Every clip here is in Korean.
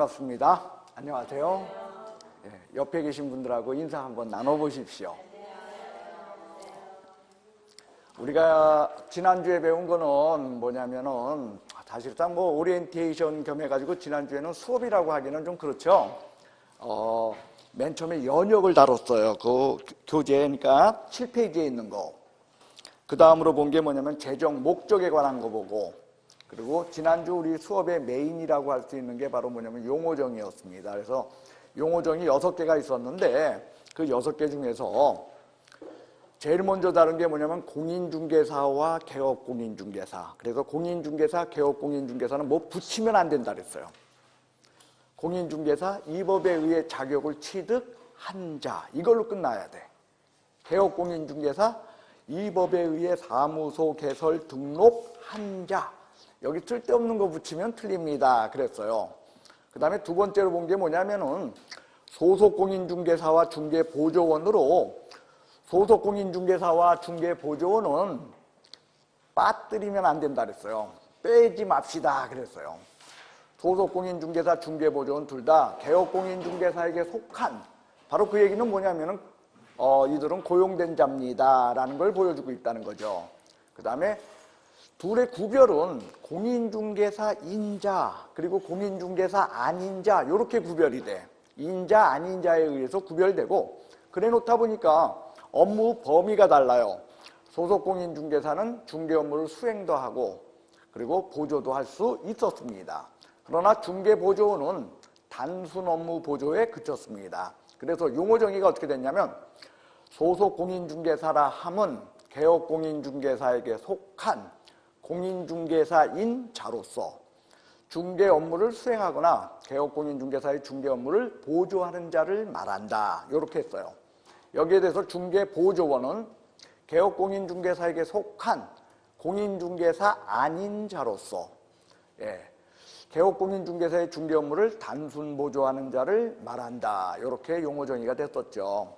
반갑습니다. 안녕하세요. 옆에 계신 분들하고 인사 한번 나눠보십시오. 우리가 지난주에 배운 거는 뭐냐면은 사실상 뭐 오리엔테이션 겸 해가지고 지난주에는 수업이라고 하기는 좀 그렇죠. 맨 처음에 연역을 다뤘어요. 그 교재니까 7페이지에 있는 거. 그 다음으로 본 게 뭐냐면 재정 목적에 관한 거 보고, 그리고 지난주 우리 수업의 메인이라고 할 수 있는 게 바로 뭐냐면 용어정의였습니다. 그래서 용어정의 6개가 있었는데 그 6개 중에서 제일 먼저 다룬 게 뭐냐면 공인중개사와 개업공인중개사. 그래서 공인중개사, 개업공인중개사는 뭐 붙이면 안 된다 그랬어요. 공인중개사 이 법에 의해 자격을 취득한 자, 이걸로 끝나야 돼. 개업공인중개사 이 법에 의해 사무소 개설 등록한 자, 여기 쓸데없는 거 붙이면 틀립니다 그랬어요. 그 다음에 두 번째로 본 게 뭐냐면은 소속공인중개사와 중개보조원으로, 소속공인중개사와 중개보조원은 빠뜨리면 안 된다 그랬어요. 빼지 맙시다 그랬어요. 소속공인중개사, 중개보조원 둘 다 개업공인중개사에게 속한, 바로 그 얘기는 뭐냐면은 이들은 고용된 자입니다 라는 걸 보여주고 있다는 거죠. 그 다음에 둘의 구별은 공인중개사 인자 그리고 공인중개사 아닌자, 이렇게 구별이 돼. 인자 아닌자에 의해서 구별되고, 그래 놓다 보니까 업무 범위가 달라요. 소속공인중개사는 중개 업무를 수행도 하고 그리고 보조도 할 수 있었습니다. 그러나 중개보조원은 단순 업무 보조에 그쳤습니다. 그래서 용어정의가 어떻게 됐냐면 소속공인중개사라 함은 개업공인중개사에게 속한 공인중개사인 자로서 중개 업무를 수행하거나 개업공인중개사의 중개 업무를 보조하는 자를 말한다, 이렇게 했어요. 여기에 대해서 중개보조원은 개업공인중개사에게 속한 공인중개사 아닌 자로서 개업공인중개사의 중개 업무를 단순 보조하는 자를 말한다, 이렇게 용어정의가 됐었죠.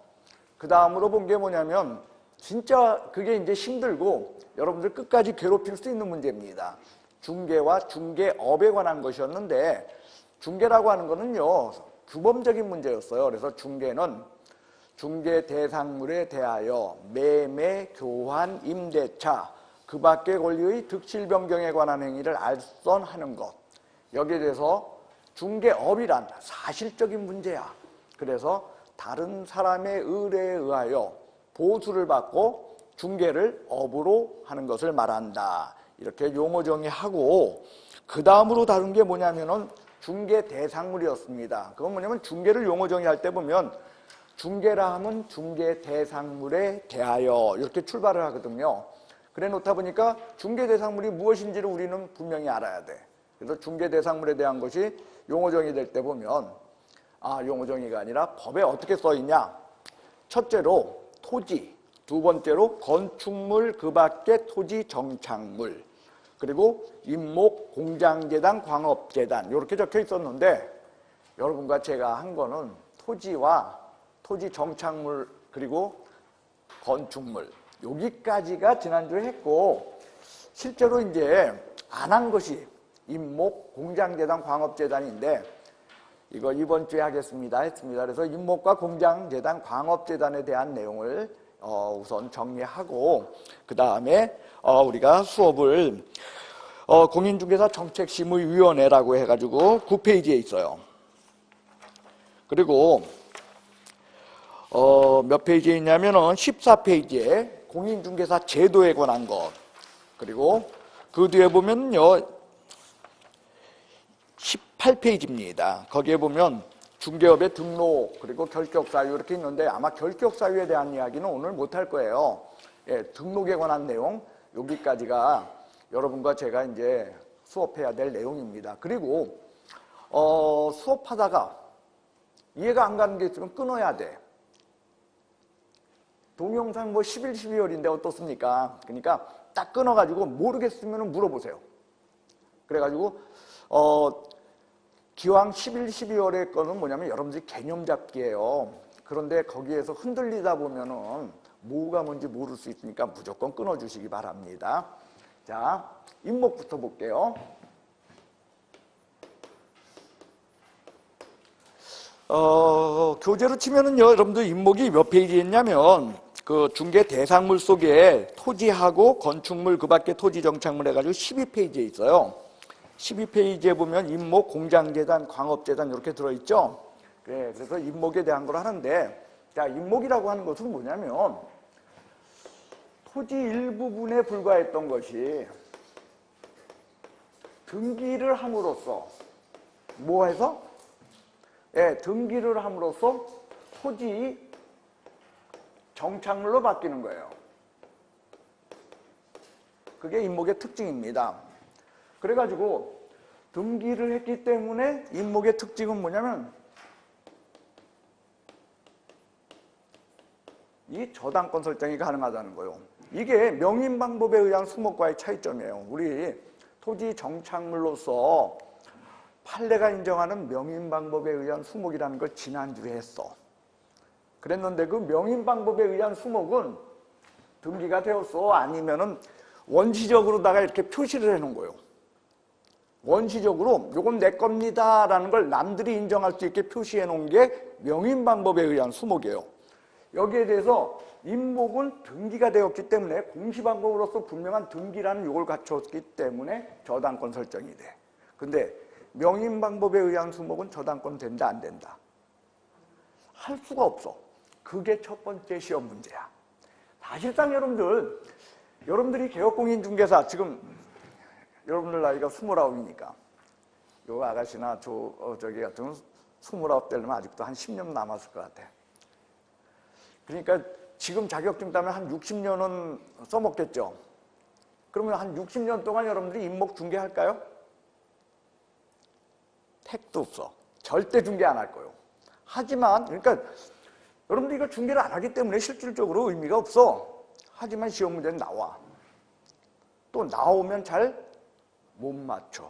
그 다음으로 본 게 뭐냐면 진짜 그게 이제 힘들고 여러분들 끝까지 괴롭힐 수 있는 문제입니다. 중개와 중개업에 관한 것이었는데, 중개라고 하는 거는요 규범적인 문제였어요. 그래서 중개는 중개 대상물에 대하여 매매, 교환, 임대차, 그 밖의 권리의 득실 변경에 관한 행위를 알선하는 것, 여기에 대해서 중개업이란 사실적인 문제야. 그래서 다른 사람의 의뢰에 의하여 보수를 받고 중개를 업으로 하는 것을 말한다, 이렇게 용어정의하고, 그 다음으로 다룬 게 뭐냐면은 중개 대상물이었습니다. 그건 뭐냐면 중개를 용어정의할 때 보면 중개라 하면 중개 대상물에 대하여 이렇게 출발을 하거든요. 그래 놓다 보니까 중개 대상물이 무엇인지를 우리는 분명히 알아야 돼. 그래서 중개 대상물에 대한 것이 용어정의 될 때 보면 용어정의가 아니라 법에 어떻게 써 있냐. 첫째로 토지, 두 번째로 건축물 그 밖의 토지 정착물, 그리고 임목, 공장재단, 광업재단, 이렇게 적혀 있었는데 여러분과 제가 한 거는 토지와 토지 정착물 그리고 건축물, 여기까지가 지난주에 했고, 실제로 이제 안 한 것이 임목, 공장재단, 광업재단인데 이거 이번 주에 하겠습니다 했습니다. 그래서 임목과 공장재단, 광업재단에 대한 내용을 우선 정리하고, 그 다음에 우리가 수업을 공인중개사 정책심의위원회라고 해가지고 9페이지에 있어요. 그리고 몇 페이지에 있냐면은 14페이지에 공인중개사 제도에 관한 것, 그리고 그 뒤에 보면요 18페이지입니다. 거기에 보면 중개업의 등록 그리고 결격사유 이렇게 있는데 아마 결격사유에 대한 이야기는 오늘 못할 거예요. 등록에 관한 내용, 여기까지가 여러분과 제가 이제 수업해야 될 내용입니다. 그리고 수업하다가 이해가 안 가는 게 있으면 끊어야 돼. 동영상 뭐 11, 12월인데 어떻습니까? 그러니까 딱 끊어가지고 모르겠으면 물어보세요. 그래가지고 기왕 11, 12월의 거는 뭐냐면 여러분들이 개념 잡기예요. 그런데 거기에서 흔들리다 보면은 뭐가 뭔지 모를 수 있으니까 무조건 끊어주시기 바랍니다. 자, 임목부터 볼게요. 교재로 치면은요, 여러분들 인목이 몇 페이지에 있냐면, 그 중개 대상물 속에 토지하고 건축물 그 밖에 토지 정착물 해가지고 12페이지에 있어요. 12페이지에 보면 인목, 공장재단, 광업재단 이렇게 들어있죠. 그래서 인목에 대한 걸 하는데, 자, 인목이라고 하는 것은 뭐냐면, 토지 일부분에 불과했던 것이 등기를 함으로써, 뭐 해서? 예, 등기를 함으로써 토지 정착물로 바뀌는 거예요. 그게 인목의 특징입니다. 그래가지고 등기를 했기 때문에 인목의 특징은 뭐냐면 이 저당권 설정이 가능하다는 거예요. 이게 명인 방법에 의한 수목과의 차이점이에요. 우리 토지 정착물로서 판례가 인정하는 명인 방법에 의한 수목이라는 걸 지난주에 했어. 그랬는데 그 명인 방법에 의한 수목은 등기가 되었어? 아니면은 원시적으로다가 이렇게 표시를 해놓은 거예요. 원시적으로 요건 내 겁니다 라는 걸 남들이 인정할 수 있게 표시해 놓은 게 명인 방법에 의한 수목이에요. 여기에 대해서 인목은 등기가 되었기 때문에 공시방법으로서 분명한 등기라는 요걸 갖췄기 때문에 저당권 설정이 돼. 근데 명인 방법에 의한 수목은 저당권 된다 안 된다? 할 수가 없어. 그게 첫 번째 시험 문제야. 사실상 여러분들이 개업공인중개사 지금 여러분들 나이가 29이니까 요 아가씨나 저기 같은 29 되려면 아직도 한 10년 남았을 것 같아. 그러니까 지금 자격증 따면 한 60년은 써먹겠죠. 그러면 한 60년 동안 여러분들이 인목 중개할까요? 택도 없어. 절대 중개 안 할 거예요. 하지만 그러니까 여러분들이 이거 중개를 안 하기 때문에 실질적으로 의미가 없어. 하지만 시험 문제는 나와. 또 나오면 잘 못 맞춰.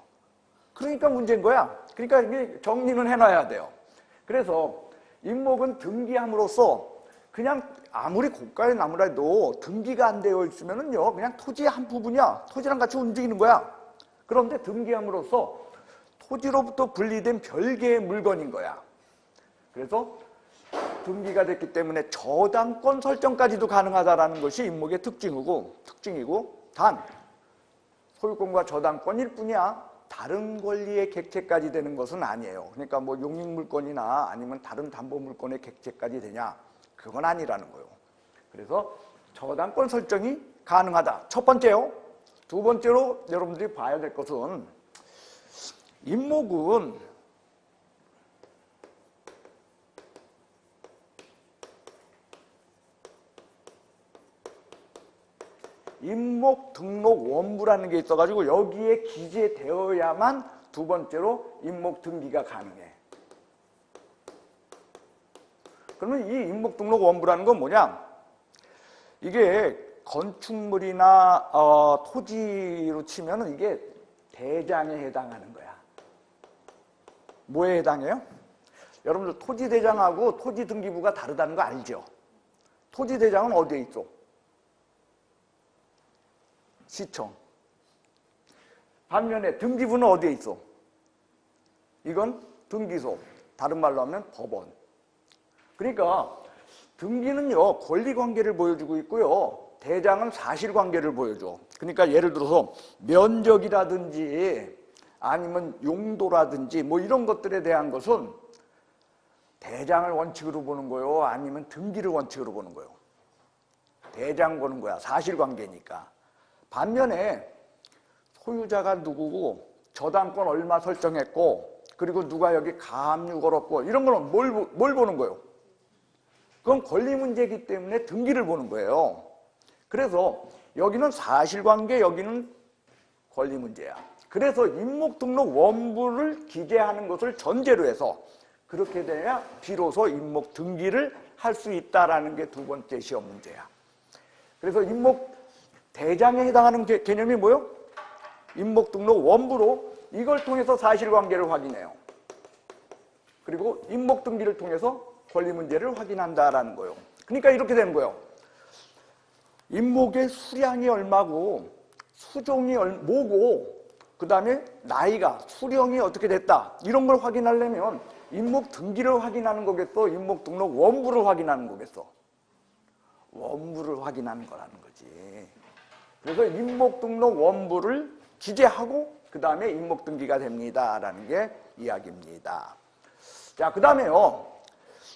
그러니까 문제인 거야. 그러니까 이게 정리는 해놔야 돼요. 그래서 인목은 등기함으로써 그냥 아무리 고가의 나무라 해도 등기가 안 되어 있으면은요, 그냥 토지의 한 부분이야. 토지랑 같이 움직이는 거야. 그런데 등기함으로써 토지로부터 분리된 별개의 물건인 거야. 그래서 등기가 됐기 때문에 저당권 설정까지도 가능하다라는 것이 인목의 특징이고 단 소유권과 저당권일 뿐이야 다른 권리의 객체까지 되는 것은 아니에요. 그러니까 뭐 용익물권이나 아니면 다른 담보물권의 객체까지 되냐? 그건 아니라는 거예요. 그래서 저당권 설정이 가능하다. 첫 번째요. 두 번째로 여러분들이 봐야 될 것은 인목은 인목 등록 원부라는 게 있어가지고 여기에 기재되어야만 두 번째로 인목 등기가 가능해. 그러면 이 인목 등록 원부라는 건 뭐냐? 이게 건축물이나 토지로 치면은 이게 대장에 해당하는 거야. 뭐에 해당해요? 여러분들 토지 대장하고 토지 등기부가 다르다는 거 알죠? 토지 대장은 어디에 있어? 시청. 반면에 등기부는 어디에 있어? 이건 등기소. 다른 말로 하면 법원. 그러니까 등기는요, 권리관계를 보여주고 있고요. 대장은 사실관계를 보여줘. 그러니까 예를 들어서 면적이라든지 아니면 용도라든지 뭐 이런 것들에 대한 것은 대장을 원칙으로 보는 거요, 아니면 등기를 원칙으로 보는 거요. 대장 보는 거야. 사실관계니까. 반면에 소유자가 누구고 저당권 얼마 설정했고 그리고 누가 여기 가압류 걸었고 이런 거는 뭘 보는 거예요? 그건 권리 문제이기 때문에 등기를 보는 거예요. 그래서 여기는 사실관계, 여기는 권리 문제야. 그래서 인목등록 원부를 기재하는 것을 전제로 해서 그렇게 돼야 비로소 인목 등기를 할 수 있다는 게 두 번째 시험 문제야. 그래서 인목 대장에 해당하는 개념이 뭐예요? 인목등록 원부로 이걸 통해서 사실관계를 확인해요. 그리고 인목등기를 통해서 권리 문제를 확인한다라는 거예요. 그러니까 이렇게 되는 거예요. 인목의 수량이 얼마고 수종이 뭐고 그 다음에 나이가 수령이 어떻게 됐다 이런 걸 확인하려면 임목 등기를 확인하는 거겠어? 임목 등록 원부를 확인하는 거겠어? 원부를 확인하는 거라는 거지. 그래서 임목 등록 원부를 기재하고 그 다음에 임목 등기가 됩니다 라는 게 이야기입니다. 자, 그 다음에요.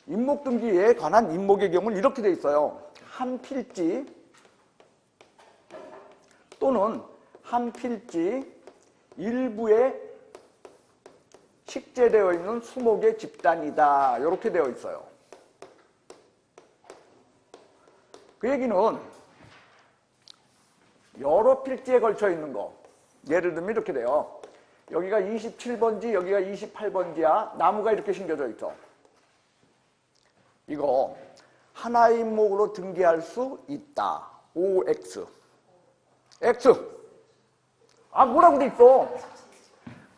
임목 등기에 관한 임목의 경우는 이렇게 돼 있어요. 한 필지 또는 한 필지 일부에 식재되어 있는 수목의 집단이다. 이렇게 되어 있어요. 그 얘기는 여러 필지에 걸쳐 있는 거. 예를 들면 이렇게 돼요. 여기가 27번지, 여기가 28번지야. 나무가 이렇게 심겨져 있어. 이거 하나의 임목으로 등기할 수 있다. OX. X. 아, 뭐라고 돼 있어?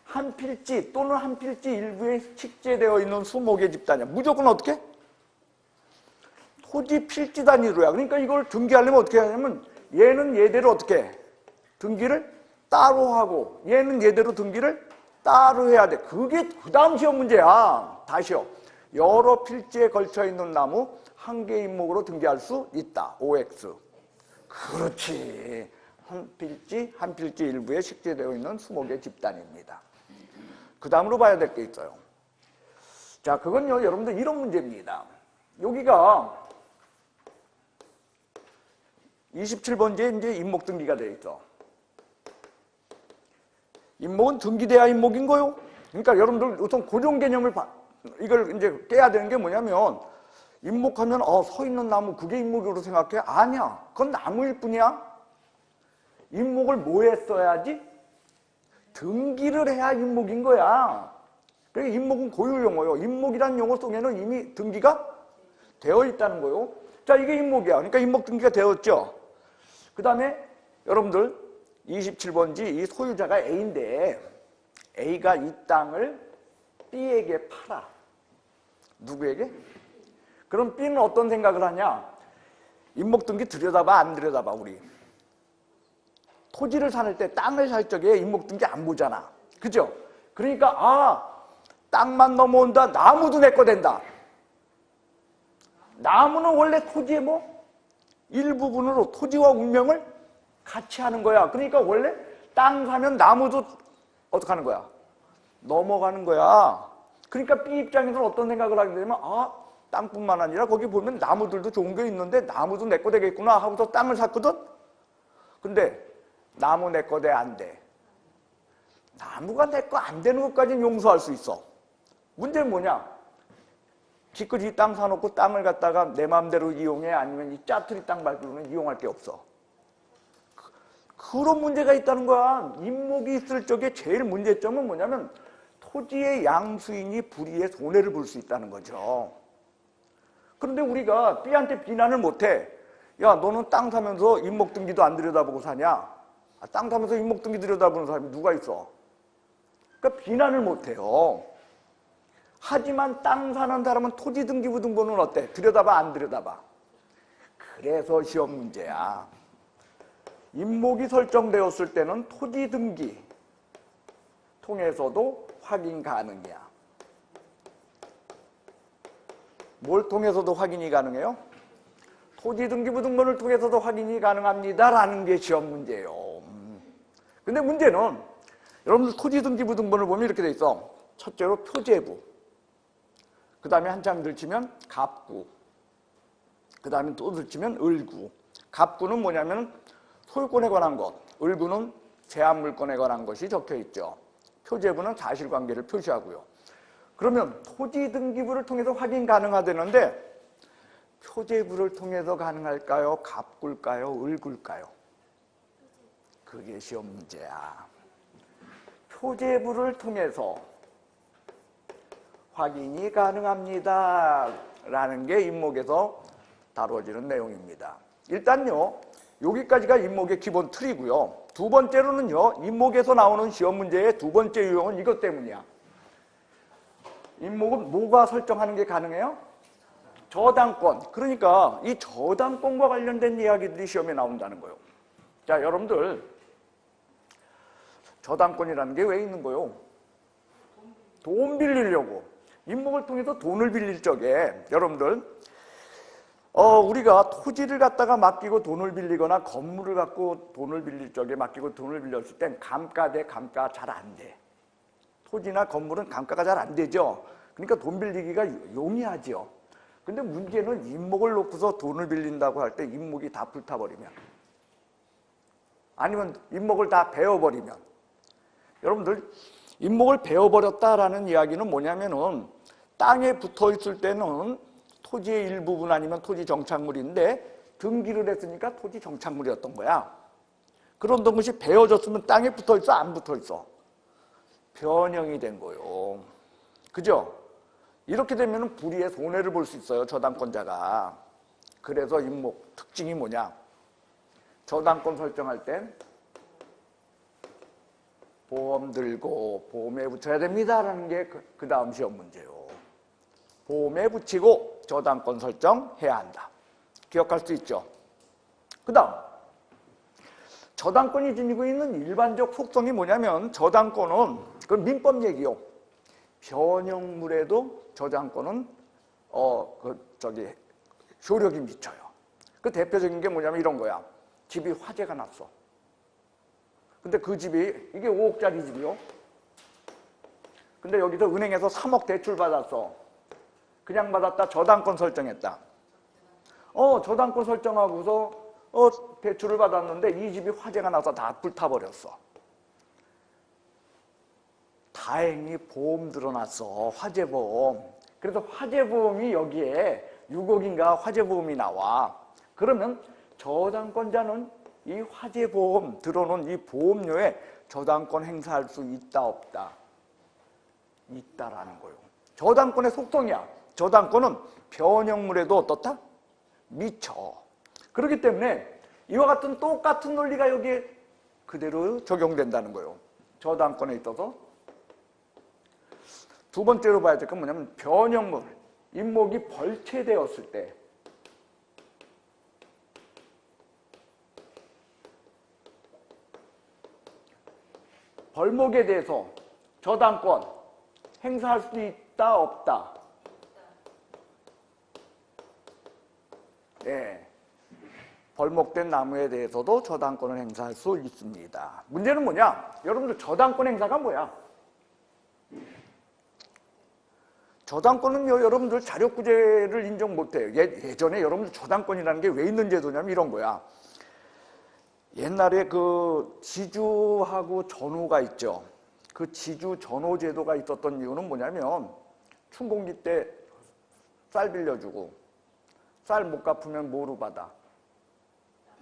한 필지 또는 한 필지 일부에 식재되어 있는 수목의 집단이야. 무조건 어떻게? 토지 필지 단위로야. 그러니까 이걸 등기하려면 어떻게 하냐면 얘는 얘대로 어떻게 등기를 따로 하고 얘는 얘대로 등기를 따로 해야 돼. 그게 그 다음 시험 문제야. 다시요. 여러 필지에 걸쳐 있는 나무 한 개 임목으로 등기할 수 있다. OX. 그렇지. 한 필지 일부에 식재되어 있는 수목의 집단입니다. 그 다음으로 봐야 될 게 있어요. 자, 그건요, 여러분들 이런 문제입니다. 여기가 27번지에 이제 임목 등기가 되어 있어. 임목은 등기돼야 임목인 거요. 그러니까 여러분들 우선 고정 개념을 이걸 이제 깨야 되는 게 뭐냐면 임목하면 서 있는 나무 그게 임목으로 생각해? 아니야. 그건 나무일 뿐이야. 임목을 뭐에 써야지? 등기를 해야 임목인 거야. 그러니까 임목은 고유 용어요. 임목이라는 용어 속에는 이미 등기가 되어 있다는 거요. 자, 이게 임목이야. 그러니까 임목 등기가 되었죠. 그 다음에 여러분들 27번지 이 소유자가 A인데 A가 이 땅을 B에게 팔아. 누구에게? 그럼 B는 어떤 생각을 하냐? 임목 등기 들여다봐 안 들여다봐 우리? 토지를 살 때 땅을 살 적에 임목 등기 안 보잖아. 그죠? 그러니까 땅만 넘어온다. 나무도 내 거 된다. 나무는 원래 토지의 일부분으로 토지와 운명을 같이 하는 거야. 그러니까 원래 땅 사면 나무도 어떻게 하는 거야? 넘어가는 거야. 그러니까 B 입장에서는 어떤 생각을 하게 되냐면 땅뿐만 아니라 거기 보면 나무들도 좋은 게 있는데 나무도 내 거 되겠구나 하고서 땅을 샀거든? 근데 나무 내 거 돼 안 돼? 나무가 내 거 안 되는 것까지는 용서할 수 있어. 문제는 뭐냐? 기껏 이 땅 사놓고 땅을 갖다가 내 마음대로 이용해? 아니면 이 짜투리 땅 말고는 이용할 게 없어. 그런 문제가 있다는 거야. 임목이 있을 적에 제일 문제점은 뭐냐면 토지의 양수인이 불이해 손해를 볼 수 있다는 거죠. 그런데 우리가 B한테 비난을 못해. 야, 너는 땅 사면서 임목 등기도 안 들여다보고 사냐? 땅 사면서 임목 등기 들여다보는 사람이 누가 있어? 그러니까 비난을 못해요. 하지만 땅 사는 사람은 토지 등기부 등본은 어때? 들여다봐 안 들여다봐? 그래서 시험 문제야. 임목이 설정되었을 때는 토지 등기 통해서도 확인 가능이야. 뭘 통해서도 확인이 가능해요? 토지 등기부 등본을 통해서도 확인이 가능합니다라는 게 시험 문제예요. 근데 문제는 여러분들 토지 등기부 등본을 보면 이렇게 돼 있어. 첫째로 표제부, 그 다음에 한참 들치면 갑구, 그 다음에 또 들치면 을구. 갑구는 뭐냐면 소유권에 관한 것, 을구는 제한물권에 관한 것이 적혀 있죠. 표제부는 사실관계를 표시하고요. 그러면 토지 등기부를 통해서 확인 가능하다는데 표제부를 통해서 가능할까요? 갑구일까요? 을구일까요? 그게 시험 문제야. 표제부를 통해서 확인이 가능합니다 라는 게 임목에서 다뤄지는 내용입니다. 일단요, 여기까지가 임목의 기본 틀이고요. 두 번째로는요, 임목에서 나오는 시험 문제의 두 번째 유형은 이것 때문이야. 임목은 뭐가 설정하는 게 가능해요? 저당권. 그러니까 이 저당권과 관련된 이야기들이 시험에 나온다는 거예요. 자, 여러분들 저당권이라는 게 왜 있는 거예요? 돈 빌리려고. 임목을 통해서 돈을 빌릴 적에 여러분들 우리가 토지를 갖다가 맡기고 돈을 빌리거나 건물을 갖고 돈을 빌릴 적에 맡기고 돈을 빌렸을 땐 감가 대 감가 잘 안 돼. 토지나 건물은 감가가 잘 안 되죠. 그러니까 돈 빌리기가 용이하죠. 근데 문제는 임목을 놓고서 돈을 빌린다고 할 때 임목이 다 불타버리면, 아니면 임목을 다 베어버리면, 여러분들 임목을 베어버렸다라는 이야기는 뭐냐면은 땅에 붙어 있을 때는 토지의 일부분 아니면 토지 정착물인데 등기를 했으니까 토지 정착물이었던 거야. 그런던 것이 베어졌으면 땅에 붙어 있어, 안 붙어 있어? 변형이 된 거요. 그죠? 이렇게 되면 불이의 손해를 볼 수 있어요, 저당권자가. 그래서 임목 특징이 뭐냐? 저당권 설정할 땐 보험 들고 보험에 붙여야 됩니다라는 게 그 다음 시험 문제요. 보험에 붙이고 저당권 설정해야 한다. 기억할 수 있죠? 그 다음 저당권이 지니고 있는 일반적 속성이 뭐냐면, 저당권은 그 민법 얘기요. 변형물에도 저당권은 효력이 미쳐요. 그 대표적인 게 뭐냐면 이런 거야. 집이 화재가 났어. 근데 그 집이 이게 5억짜리 집이요. 근데 여기서 은행에서 3억 대출 받았어. 그냥 받았다, 저당권 설정했다. 저당권 설정하고서 대출을 받았는데 이 집이 화재가 나서 다 불타버렸어. 다행히 보험 들어놨어. 화재보험. 그래서 화재보험이 여기에 6억인가 화재보험이 나와. 그러면 저당권자는 이 화재보험 들어놓은 이 보험료에 저당권 행사할 수 있다 없다? 있다라는 거예요. 저당권의 속성이야. 저당권은 변형물에도 어떻다? 미쳐. 그렇기 때문에 이와 같은 똑같은 논리가 여기에 그대로 적용된다는 거예요. 저당권에 있어서. 두 번째로 봐야 될 건 뭐냐면 변형물, 임목이 벌채되었을 때 벌목에 대해서 저당권 행사할 수 있다 없다? 네. 벌목된 나무에 대해서도 저당권을 행사할 수 있습니다. 문제는 뭐냐? 여러분들 저당권 행사가 뭐야? 저당권은요, 여러분들 자력구제를 인정 못해요. 예전에 여러분들 저당권이라는 게 왜 있는 제도냐면 이런 거야. 옛날에 그 지주하고 전호가 있죠. 그 지주 전호 제도가 있었던 이유는 뭐냐면 춘공기 때 쌀 빌려주고 쌀 못 갚으면 뭐로 받아?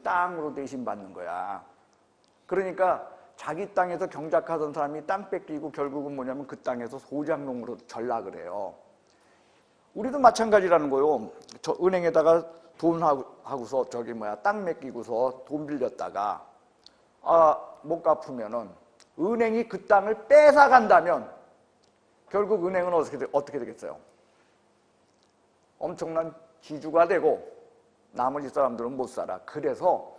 땅으로 대신 받는 거야. 그러니까 자기 땅에서 경작하던 사람이 땅 뺏기고 결국은 뭐냐면 그 땅에서 소장농으로 전락을 해요. 우리도 마찬가지라는 거요. 저 은행에다가 돈 하고서 땅 맡기고서 돈 빌렸다가 못 갚으면은 은행이 그 땅을 뺏어간다면 결국 은행은 어떻게 되겠어요? 엄청난 지주가 되고 나머지 사람들은 못 살아. 그래서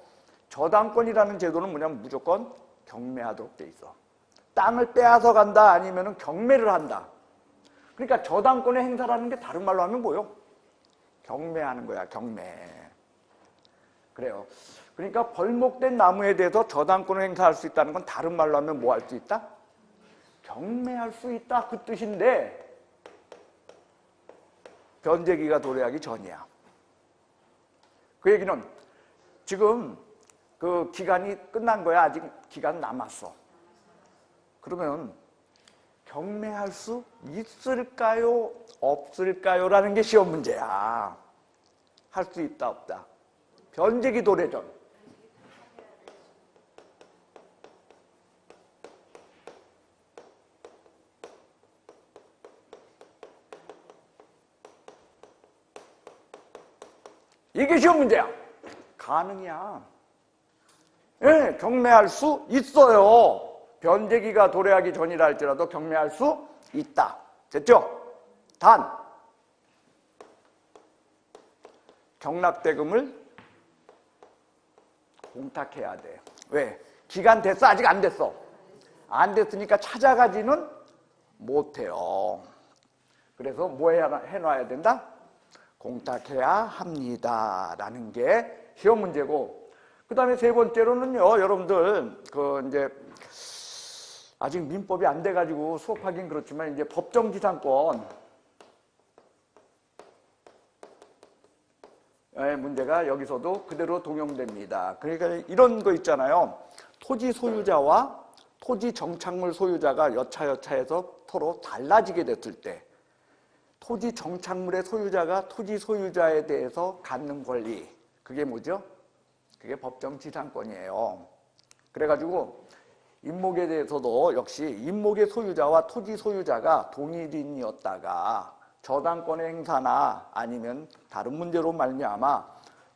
저당권이라는 제도는 뭐냐면 무조건 경매하도록 돼 있어. 땅을 빼앗아 간다 아니면은 경매를 한다. 그러니까 저당권의 행사라는 게 다른 말로 하면 뭐요? 경매하는 거야, 경매. 그래요. 그러니까 벌목된 나무에 대해서 저당권을 행사할 수 있다는 건 다른 말로 하면 뭐 할 수 있다? 경매할 수 있다, 그 뜻인데 변제기가 도래하기 전이야. 그 얘기는 지금 그 기간이 끝난 거야? 아직 기간 남았어. 그러면 경매할 수 있을까요? 없을까요? 라는 게 시험 문제야. 할 수 있다 없다? 변제기 도래 전. 이게 시험 문제야. 가능이야. 예, 경매할 수 있어요. 변제기가 도래하기 전이라 할지라도 경매할 수 있다. 됐죠? 단 경락대금을 공탁해야 돼. 왜? 기간 됐어? 아직 안 됐어? 안 됐으니까 찾아가지는 못해요. 그래서 뭐 해놔야 된다? 공탁해야 합니다라는 게 시험 문제고, 그 다음에 세 번째로는요, 여러분들 이제 아직 민법이 안 돼가지고 수업하긴 그렇지만 이제 법정지상권 문제가 여기서도 그대로 동용됩니다. 그러니까 이런 거 있잖아요. 토지 소유자와 토지 정착물 소유자가 여차여차해서 서로 달라지게 됐을 때 토지 정착물의 소유자가 토지 소유자에 대해서 갖는 권리, 그게 뭐죠? 그게 법정지상권이에요. 그래가지고 임목에 대해서도 역시 임목의 소유자와 토지 소유자가 동일인이었다가 저당권의 행사나 아니면 다른 문제로 말미암아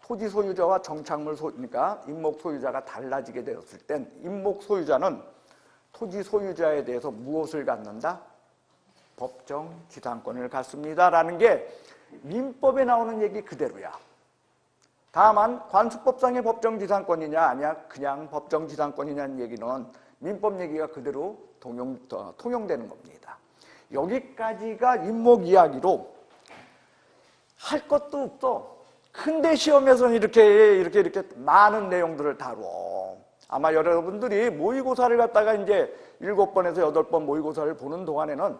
토지 소유자와 정착물 그러니까 임목 소유자가 달라지게 되었을 땐 임목 소유자는 토지 소유자에 대해서 무엇을 갖는다? 법정지상권을 갖습니다라는 게 민법에 나오는 얘기 그대로야. 다만 관수법상의 법정지상권이냐 아니야 그냥 법정지상권이냐는 얘기는 민법 얘기가 그대로 통용되는 겁니다. 여기까지가 임목 이야기로 할 것도 없어. 근데 시험에서는 이렇게 많은 내용들을 다뤄. 아마 여러분들이 모의고사를 갖다가 이제 7번에서 8번 모의고사를 보는 동안에는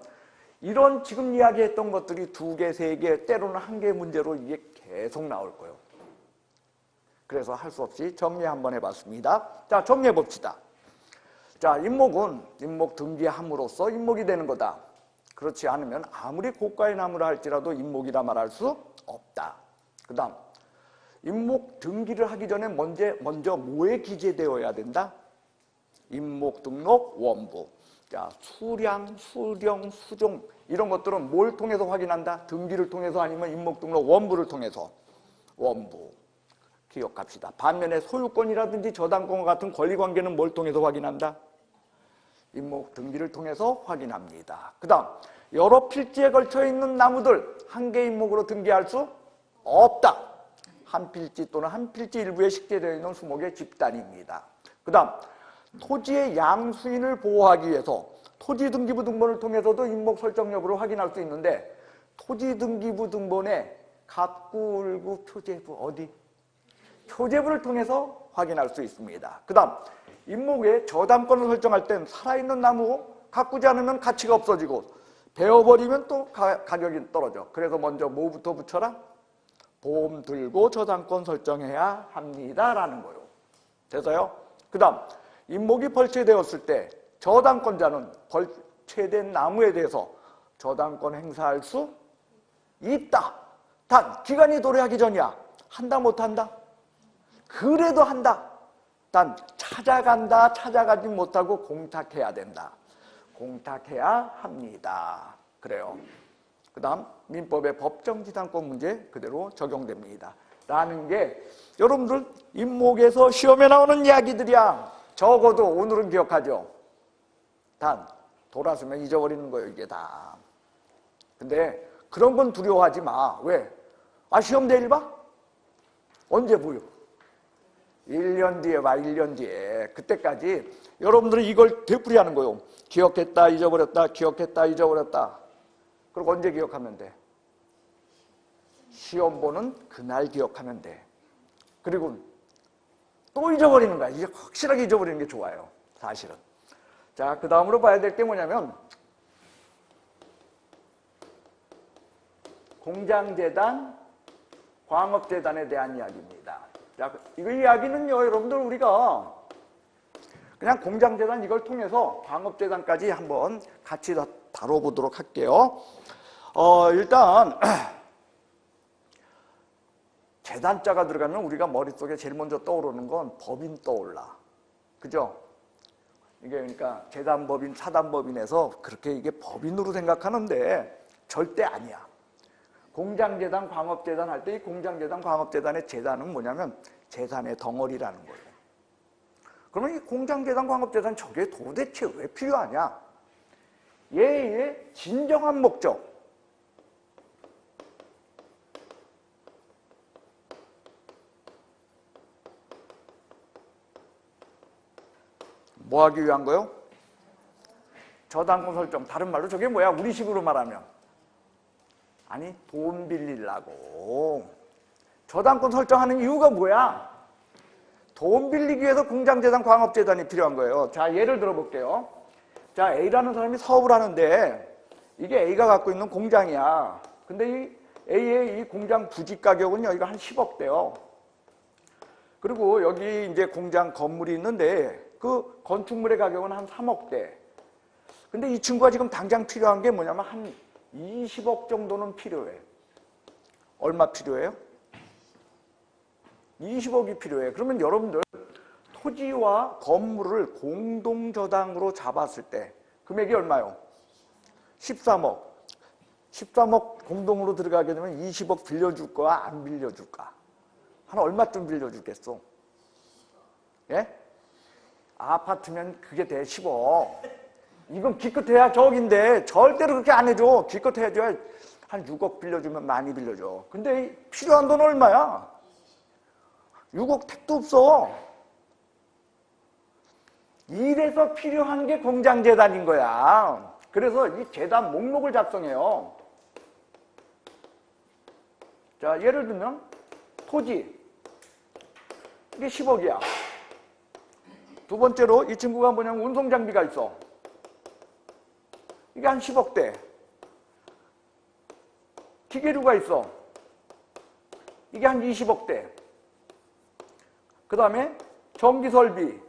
이런 지금 이야기했던 것들이 2개, 3개, 때로는 1개 문제로 이게 계속 나올 거예요. 그래서 할 수 없이 정리 한번 해봤습니다. 자, 정리해 봅시다. 자, 임목은 임목 등기함으로써 임목이 되는 거다. 그렇지 않으면 아무리 고가의 나무라 할지라도 임목이라 말할 수 없다. 그 다음 임목 등기를 하기 전에 먼저 뭐에 기재되어야 된다? 임목 등록 원부. 자, 수량, 수령, 수종 이런 것들은 뭘 통해서 확인한다? 등기를 통해서 아니면 임목 등록 원부를 통해서. 원부. 기억합시다. 반면에 소유권이라든지 저당권과 같은 권리관계는 뭘 통해서 확인한다? 임목 등기를 통해서 확인합니다. 그 다음 여러 필지에 걸쳐 있는 나무들 한 개 임목으로 등기할 수 없다. 한 필지 또는 한 필지 일부에 식재되어 있는 수목의 집단입니다. 그 다음 토지의 양수인을 보호하기 위해서 토지등기부 등본을 통해서도 임목 설정 여부를 확인할 수 있는데 토지등기부 등본에 갑구, 을구, 표제부 어디? 표제부를 통해서 확인할 수 있습니다. 그 다음 임목의 저당권을 설정할 땐 살아있는 나무 가꾸지 않으면 가치가 없어지고 베어버리면 또 가격이 떨어져. 그래서 먼저 뭐부터 붙여라? 보험 들고 저당권 설정해야 합니다라는 거예요. 돼서요? 그 다음 임목이 벌채되었을 때 저당권자는 벌채된 나무에 대해서 저당권 행사할 수 있다. 단 기간이 도래하기 전이야. 한다 못한다? 그래도 한다. 단 찾아간다 찾아가지 못하고 공탁해야 된다. 공탁해야 합니다. 그래요. 그 다음 민법의 법정지상권 문제 그대로 적용됩니다. 라는 게 여러분들 임목에서 시험에 나오는 이야기들이야. 적어도 오늘은 기억하죠. 단 돌아서면 잊어버리는 거예요. 이게 다. 근데 그런 건 두려워하지 마. 왜? 아 시험 내일 봐? 언제 보여? 1년 뒤에 봐. 1년 뒤에. 그때까지 여러분들은 이걸 되풀이하는 거예요. 기억했다 잊어버렸다 기억했다 잊어버렸다. 그리고 언제 기억하면 돼? 시험 보는 그날 기억하면 돼. 그리고 또 잊어버리는 거야. 이제 확실하게 잊어버리는 게 좋아요. 사실은. 자, 그 다음으로 봐야 될 게 뭐냐면 공장재단, 광업재단에 대한 이야기입니다. 자, 이거 이야기는요, 여러분들 우리가 그냥 공장재단 이걸 통해서 광업재단까지 한번 같이 다뤄보도록 할게요. 일단 재단자가 들어가면 우리가 머릿속에 제일 먼저 떠오르는 건 법인 떠올라. 그죠? 이게 그러니까 재단법인, 사단법인에서 그렇게 이게 법인으로 생각하는데 절대 아니야. 공장재단, 광업재단 할 때 이 공장재단, 광업재단의 재단은 뭐냐면 재산의 덩어리라는 거예요. 그러면 이 공장재단, 광업재단 저게 도대체 왜 필요하냐? 얘의 진정한 목적. 뭐 하기 위한 거요? 저당권 설정. 다른 말로 저게 뭐야? 우리식으로 말하면 아니, 돈 빌리려고. 저당권 설정하는 이유가 뭐야? 돈 빌리기 위해서 공장재단, 광업재단이 필요한 거예요. 자, 예를 들어 볼게요. 자, A라는 사람이 사업을 하는데 이게 A가 갖고 있는 공장이야. 근데 이 A의 이 공장 부지 가격은 여기가 한 10억대요. 그리고 여기 이제 공장 건물이 있는데 그 건축물의 가격은 한 3억대. 근데 이 친구가 지금 당장 필요한 게 뭐냐면 한 20억 정도는 필요해. 얼마 필요해요? 20억이 필요해. 그러면 여러분들 토지와 건물을 공동저당으로 잡았을 때 금액이 얼마요? 13억. 13억 공동으로 들어가게 되면 20억 빌려줄 거야? 안 빌려줄까? 한 얼마쯤 빌려주겠어? 예? 아파트면 그게 돼, 10억. 이건 기껏해야 저긴데 절대로 그렇게 안 해줘. 기껏 해줘야 한 6억 빌려주면 많이 빌려줘. 근데 필요한 돈 얼마야? 6억 택도 없어. 이래서 필요한 게 공장재단인 거야. 그래서 이 재단 목록을 작성해요. 자, 예를 들면 토지, 이게 10억이야. 두 번째로 이 친구가 뭐냐면 운송장비가 있어. 이게 한 10억대. 기계류가 있어. 이게 한 20억대. 그 다음에 전기설비.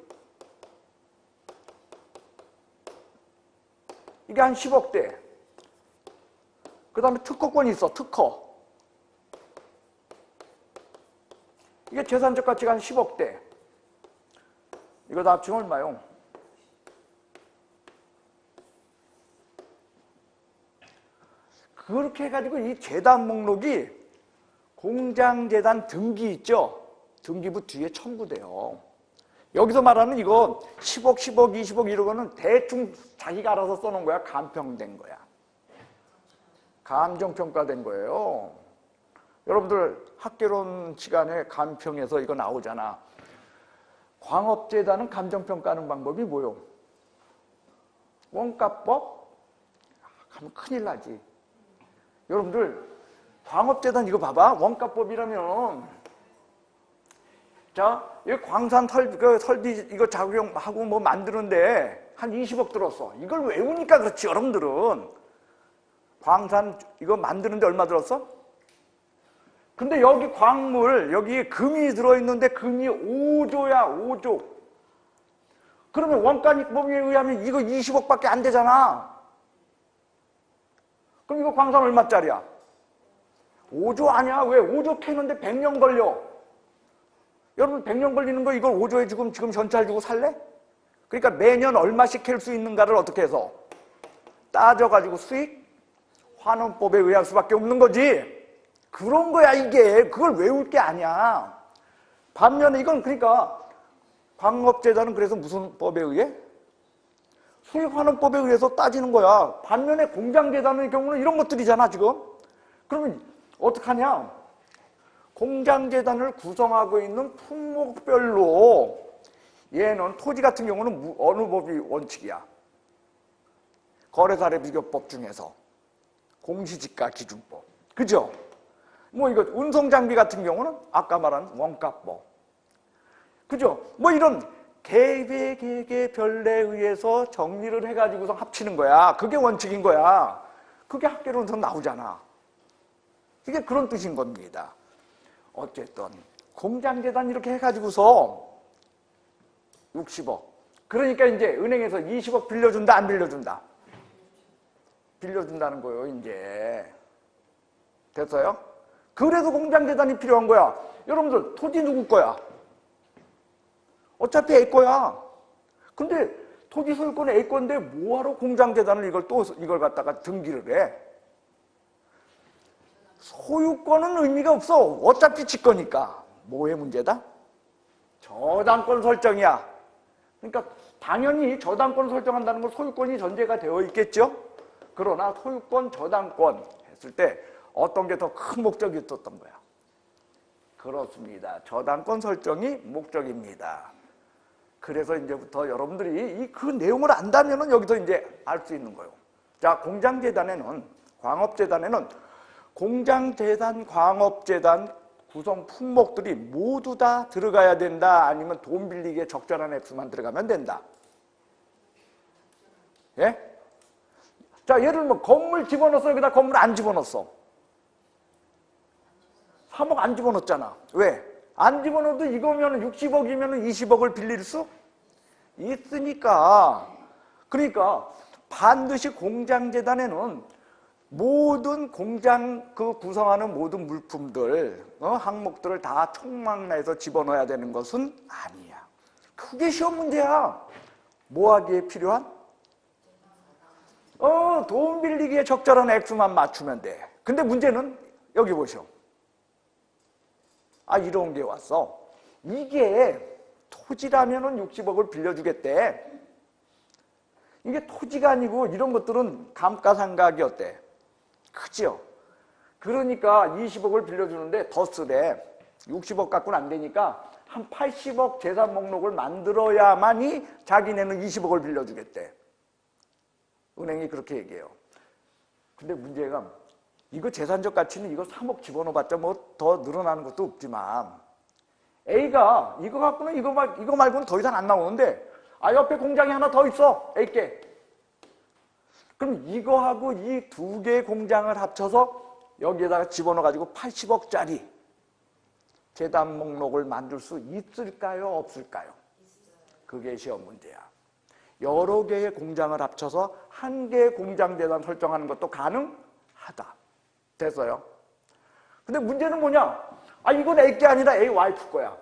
이게 한 10억대. 그 다음에 특허권이 있어, 특허. 이게 재산적 가치가 한 10억대. 이거 다 합치면 얼마요? 그렇게 해가지고 이 재단 목록이 공장재단 등기 있죠? 등기부 뒤에 첨부돼요. 여기서 말하는 이거 10억, 10억, 20억 이러고는 대충 자기가 알아서 써놓은 거야. 감평된 거야. 감정평가된 거예요. 여러분들 학개론 시간에 감평에서 이거 나오잖아. 광업재단은 감정평가하는 방법이 뭐요? 원가법? 가면 큰일 나지. 여러분들 광업재단 이거 봐봐. 원가법이라면 자, 이 광산 설비 이거 작용하고 뭐 만드는데 한 20억 들었어. 이걸 외우니까 그렇지. 여러분들은 광산 이거 만드는데 얼마 들었어? 근데 여기 광물, 여기 금이 들어있는데 금이 5조야, 5조. 그러면 원가법에 의하면 이거 20억밖에 안 되잖아. 그럼 이거 광산 얼마짜리야? 5조 아니야. 왜? 5조 캐는데 100년 걸려. 여러분 100년 걸리는 거 이걸 5조에 지금 현찰 주고 살래? 그러니까 매년 얼마씩 캘 수 있는가를 어떻게 해서 따져가지고 수익 환원법에 의할 수밖에 없는 거지. 그런 거야 이게. 그걸 외울 게 아니야. 반면에 이건 그러니까 광업재단은 그래서 무슨 법에 의해? 수익환원법에 의해서 따지는 거야. 반면에 공장재단의 경우는 이런 것들이잖아 지금. 그러면 어떡하냐? 공장재단을 구성하고 있는 품목별로 얘는 토지 같은 경우는 어느 법이 원칙이야? 거래사례비교법 중에서 공시지가 기준법. 그죠? 뭐 이거 운송장비 같은 경우는 아까 말한 원가법. 그죠? 뭐 이런 개별에 의해서 정리를 해가지고서 합치는 거야. 그게 원칙인 거야. 그게 학개론에서 나오잖아. 이게 그런 뜻인 겁니다. 어쨌든 공장재단 이렇게 해가지고서 60억. 그러니까 이제 은행에서 20억 빌려준다, 안 빌려준다? 빌려준다는 거예요, 이제. 됐어요? 그래서 공장재단이 필요한 거야. 여러분들 토지 누구 거야? 어차피 A 거야. 근데 토지 소유권 A 건데 뭐하러 공장재단을 이걸 갖다가 등기를 해? 소유권은 의미가 없어. 어차피 지 거니까. 뭐의 문제다? 저당권 설정이야. 그러니까 당연히 저당권 설정한다는 건 소유권이 전제가 되어 있겠죠? 그러나 소유권, 저당권 했을 때 어떤 게 더 큰 목적이 있었던 거야? 그렇습니다. 저당권 설정이 목적입니다. 그래서 이제부터 여러분들이 그 내용을 안다면은 여기서 이제 알 수 있는 거예요. 자, 공장재단에는, 광업재단에는 공장재단, 광업재단 구성 품목들이 모두 다 들어가야 된다? 아니면 돈 빌리기에 적절한 액수만 들어가면 된다? 예? 자, 예를 들면 건물 집어넣었어. 여기다 건물 안 집어넣었어. 3억 안 집어넣었잖아. 왜? 안 집어넣어도 이거면 60억이면 20억을 빌릴 수 있으니까. 그러니까 반드시 공장재단에는 모든 공장 구성하는 모든 물품들, 항목들을 다 총망라해서 집어넣어야 되는 것은 아니야. 그게 시험 문제야. 뭐 하기에 필요한? 돈 빌리기에 적절한 액수만 맞추면 돼. 근데 문제는 여기 보시오. 아, 이런 게 왔어. 이게 토지라면은 60억을 빌려주겠대. 이게 토지가 아니고 이런 것들은 감가상각이 어때? 크죠? 그러니까 20억을 빌려주는데 더 쓰래. 60억 갖고는 안 되니까 한 80억 재산 목록을 만들어야만이 자기네는 20억을 빌려주겠대. 은행이 그렇게 얘기해요. 근데 문제가 이거 재산적 가치는 이거 3억 집어넣어봤자 뭐 더 늘어나는 것도 없지만 A가 이거 갖고는 이거 말고는 더 이상 안 나오는데 아, 옆에 공장이 하나 더 있어. A께. 그럼 이거하고 이 두 개의 공장을 합쳐서 여기에다가 집어넣어가지고 80억짜리 재단 목록을 만들 수 있을까요? 없을까요? 그게 시험 문제야. 여러 개의 공장을 합쳐서 한 개의 공장 재단 설정하는 것도 가능하다. 됐어요? 근데 문제는 뭐냐? 아, 이건 A 게 아니라 A 와이프 거야.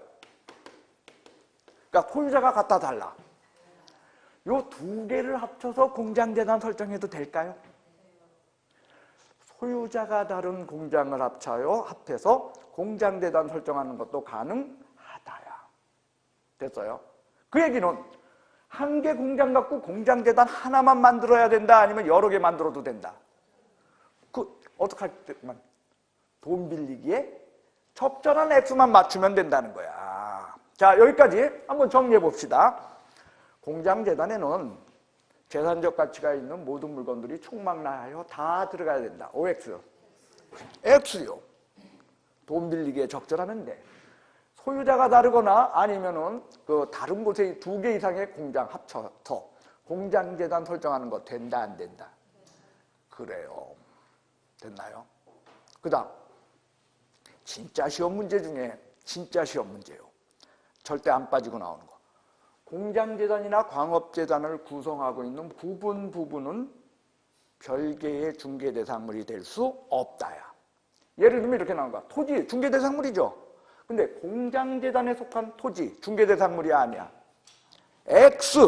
그러니까 소유자가 갖다 달라. 요 두 개를 합쳐서 공장재단 설정해도 될까요? 소유자가 다른 공장을 합해서 공장재단 설정하는 것도 가능하다야. 됐어요? 그 얘기는 한 개 공장 갖고 공장재단 하나만 만들어야 된다? 아니면 여러 개 만들어도 된다? 어떡할 때만 돈 빌리기에 적절한 액수만 맞추면 된다는 거야. 자, 여기까지 한번 정리해 봅시다. 공장재단에는 재산적 가치가 있는 모든 물건들이 총망라하여 다 들어가야 된다. OX. X요. 돈 빌리기에 적절하면 돼. 소유자가 다르거나 아니면은 다른 곳에 두 개 이상의 공장 합쳐서 공장재단 설정하는 거 된다, 안 된다? 그래요. 됐나요? 그 다음. 진짜 시험 문제 중에 진짜 시험 문제요. 절대 안 빠지고 나오는 거. 공장재단이나 광업재단을 구성하고 있는 부분은 별개의 중개대상물이 될 수 없다야. 예를 들면 이렇게 나온 거야. 토지, 중개대상물이죠. 근데 공장재단에 속한 토지, 중개대상물이 아니야. X.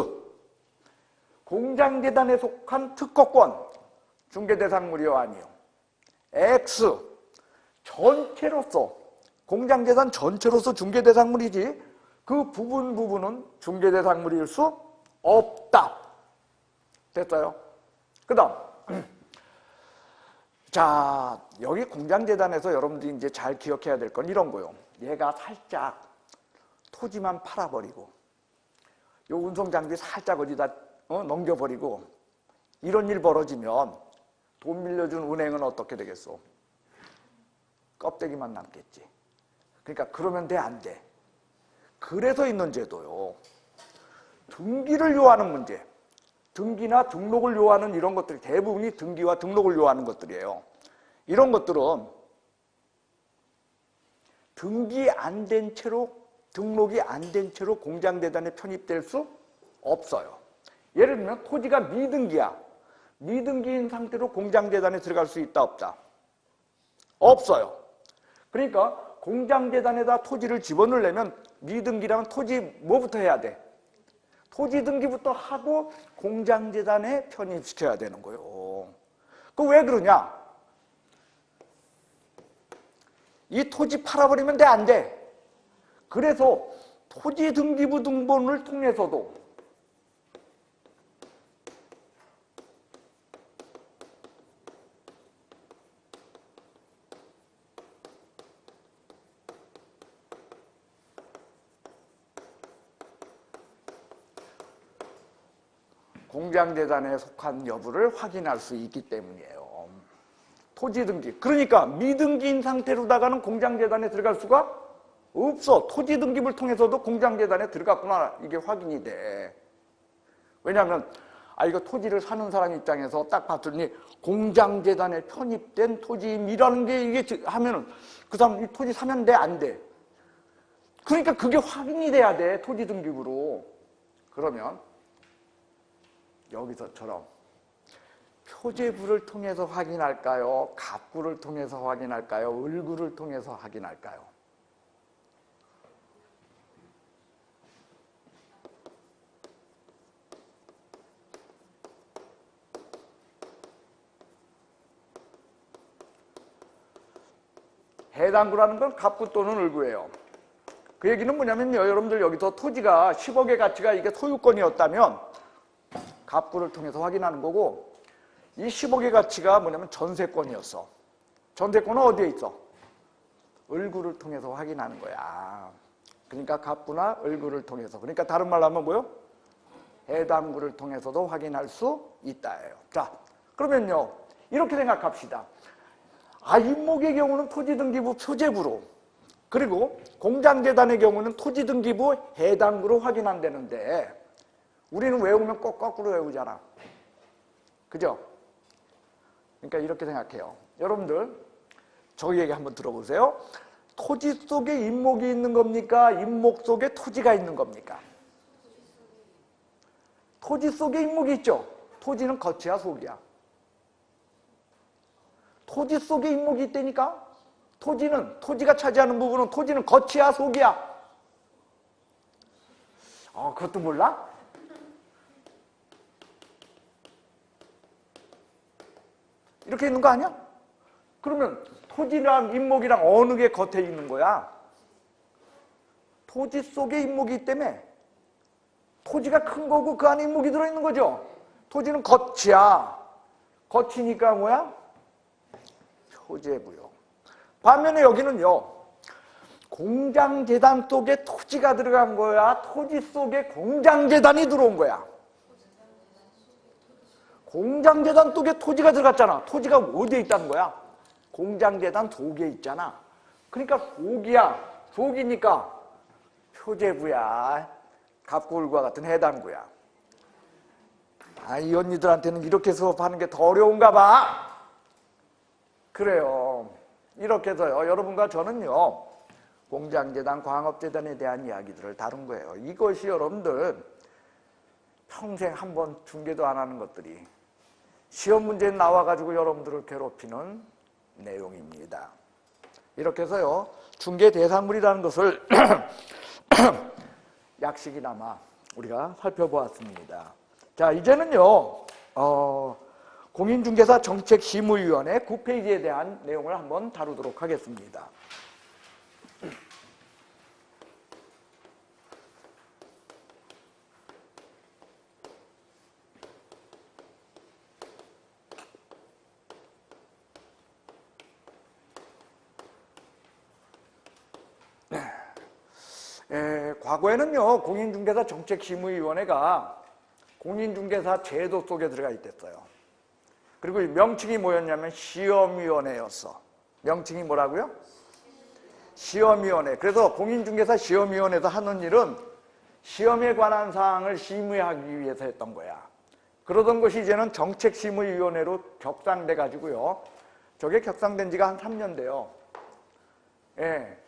공장재단에 속한 특허권, 중개대상물이요, 아니요. X. 전체로서, 공장재단 전체로서 중개대상물이지 그 부분은 중개대상물일 수 없다. 됐어요? 그 다음. 자, 여기 공장재단에서 여러분들이 이제 잘 기억해야 될 건 이런 거요. 얘가 살짝 토지만 팔아버리고, 요 운송장비 살짝 어디다 넘겨버리고, 이런 일 벌어지면 돈 빌려준 은행은 어떻게 되겠어? 껍데기만 남겠지. 그러니까 그러면 돼, 안 돼? 그래서 있는 제도요. 등기를 요하는 문제. 등기나 등록을 요하는 이런 것들이 대부분이 등기와 등록을 요하는 것들이에요. 이런 것들은 등기 안 된 채로, 등록이 안 된 채로 공장재단에 편입될 수 없어요. 예를 들면 토지가 미등기야. 미등기인 상태로 공장재단에 들어갈 수 있다, 없다? 없어요. 그러니까 공장재단에다 토지를 집어넣으려면 미등기라면 토지 뭐부터 해야 돼? 토지 등기부터 하고 공장재단에 편입시켜야 되는 거예요. 그 왜 그러냐? 이 토지 팔아버리면 돼, 안 돼? 그래서 토지 등기부 등본을 통해서도 공장재단에 속한 여부를 확인할 수 있기 때문이에요. 토지 등기. 그러니까 미등기인 상태로다가는 공장재단에 들어갈 수가 없어. 토지 등기부를 통해서도 공장재단에 들어갔구나. 이게 확인이 돼. 왜냐하면 이거 토지를 사는 사람 입장에서 딱 봤더니 공장재단에 편입된 토지임이라는 게 이게 하면은 그 사람 이 토지 사면 돼, 안 돼? 그러니까 그게 확인이 돼야 돼, 토지 등기부로. 그러면 여기서처럼 표제부를 통해서 확인할까요? 갑구를 통해서 확인할까요? 을구를 통해서 확인할까요? 해당구라는 건 갑구 또는 을구예요. 그 얘기는 뭐냐면요, 여러분들 여기서 토지가 10억의 가치가 이게 소유권이었다면 갑구를 통해서 확인하는 거고, 이 10억의 가치가 뭐냐면 전세권이었어. 전세권은 어디에 있어? 을구를 통해서 확인하는 거야. 그러니까 갑구나 을구를 통해서. 그러니까 다른 말로 하면 뭐요? 해당구를 통해서도 확인할 수 있다예요. 자, 그러면요, 이렇게 생각합시다. 임목의 경우는 토지등기부 표제부로, 그리고 공장재단의 경우는 토지등기부 해당구로 확인한다는데 우리는 외우면 꼭 거꾸로 외우잖아. 그죠? 그러니까 이렇게 생각해요. 여러분들 저희 얘기 한번 들어보세요. 토지 속에 임목이 있는 겁니까? 임목 속에 토지가 있는 겁니까? 토지 속에 임목이 있죠. 토지는 겉이야 속이야? 토지 속에 임목이 있다니까? 토지가 차지하는 부분은 토지는 겉이야 속이야? 그것도 몰라? 이렇게 있는 거 아니야? 그러면 토지랑 임목이랑 어느 게 겉에 있는 거야? 토지 속에 임목이 있다며. 토지가 큰 거고 그 안에 임목이 들어있는 거죠. 토지는 겉이야. 겉이니까 뭐야? 표제부요. 반면에 여기는요, 공장재단 속에 토지가 들어간 거야? 토지 속에 공장재단이 들어온 거야? 공장재단 속에 토지가 들어갔잖아. 토지가 어디에 있다는 거야? 공장재단 속에 있잖아. 그러니까 속이야. 속이니까 표제부야. 갑구을과 같은 해당구야. 이 언니들한테는 이렇게 수업하는 게 더 어려운가 봐. 그래요. 이렇게 해서요, 여러분과 저는요, 공장재단, 광업재단에 대한 이야기들을 다룬 거예요. 이것이 여러분들 평생 한 번 중계도 안 하는 것들이 시험 문제에 나와가지고 여러분들을 괴롭히는 내용입니다. 이렇게 해서요, 중개 대상물이라는 것을 약식이나마 우리가 살펴보았습니다. 자, 이제는요, 공인중개사 정책심의위원회 9페이지에 대한 내용을 한번 다루도록 하겠습니다. 과거에는요, 공인중개사 정책심의위원회가 공인중개사 제도 속에 들어가 있댔어요. 그리고 명칭이 뭐였냐면 시험위원회였어. 명칭이 뭐라고요? 시험위원회. 그래서 공인중개사 시험위원회에서 하는 일은 시험에 관한 사항을 심의하기 위해서 했던 거야. 그러던 것이 이제는 정책심의위원회로 격상돼 가지고요. 저게 격상된 지가 한 3년 돼요. 예.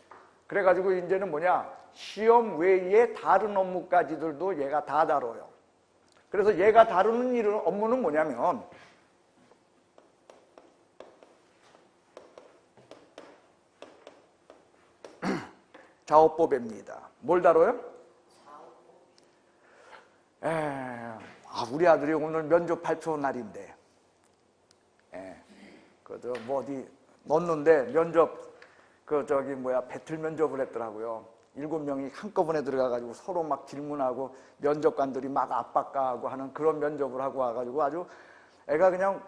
그래가지고 이제는 뭐냐, 시험 외에 다른 업무까지들도 얘가 다 다뤄요. 그래서 얘가 다루는 일은, 업무는 뭐냐면 자업법입니다. 뭘 다뤄요? 우리 아들이 오늘 면접 발표 날인데, 뭐 어디 넣었는데 면접 배틀 면접을 했더라고요. 7명이 한꺼번에 들어가가지고 서로 막 질문하고 면접관들이 막 압박가하고 하는 그런 면접을 하고 와가지고 아주 애가 그냥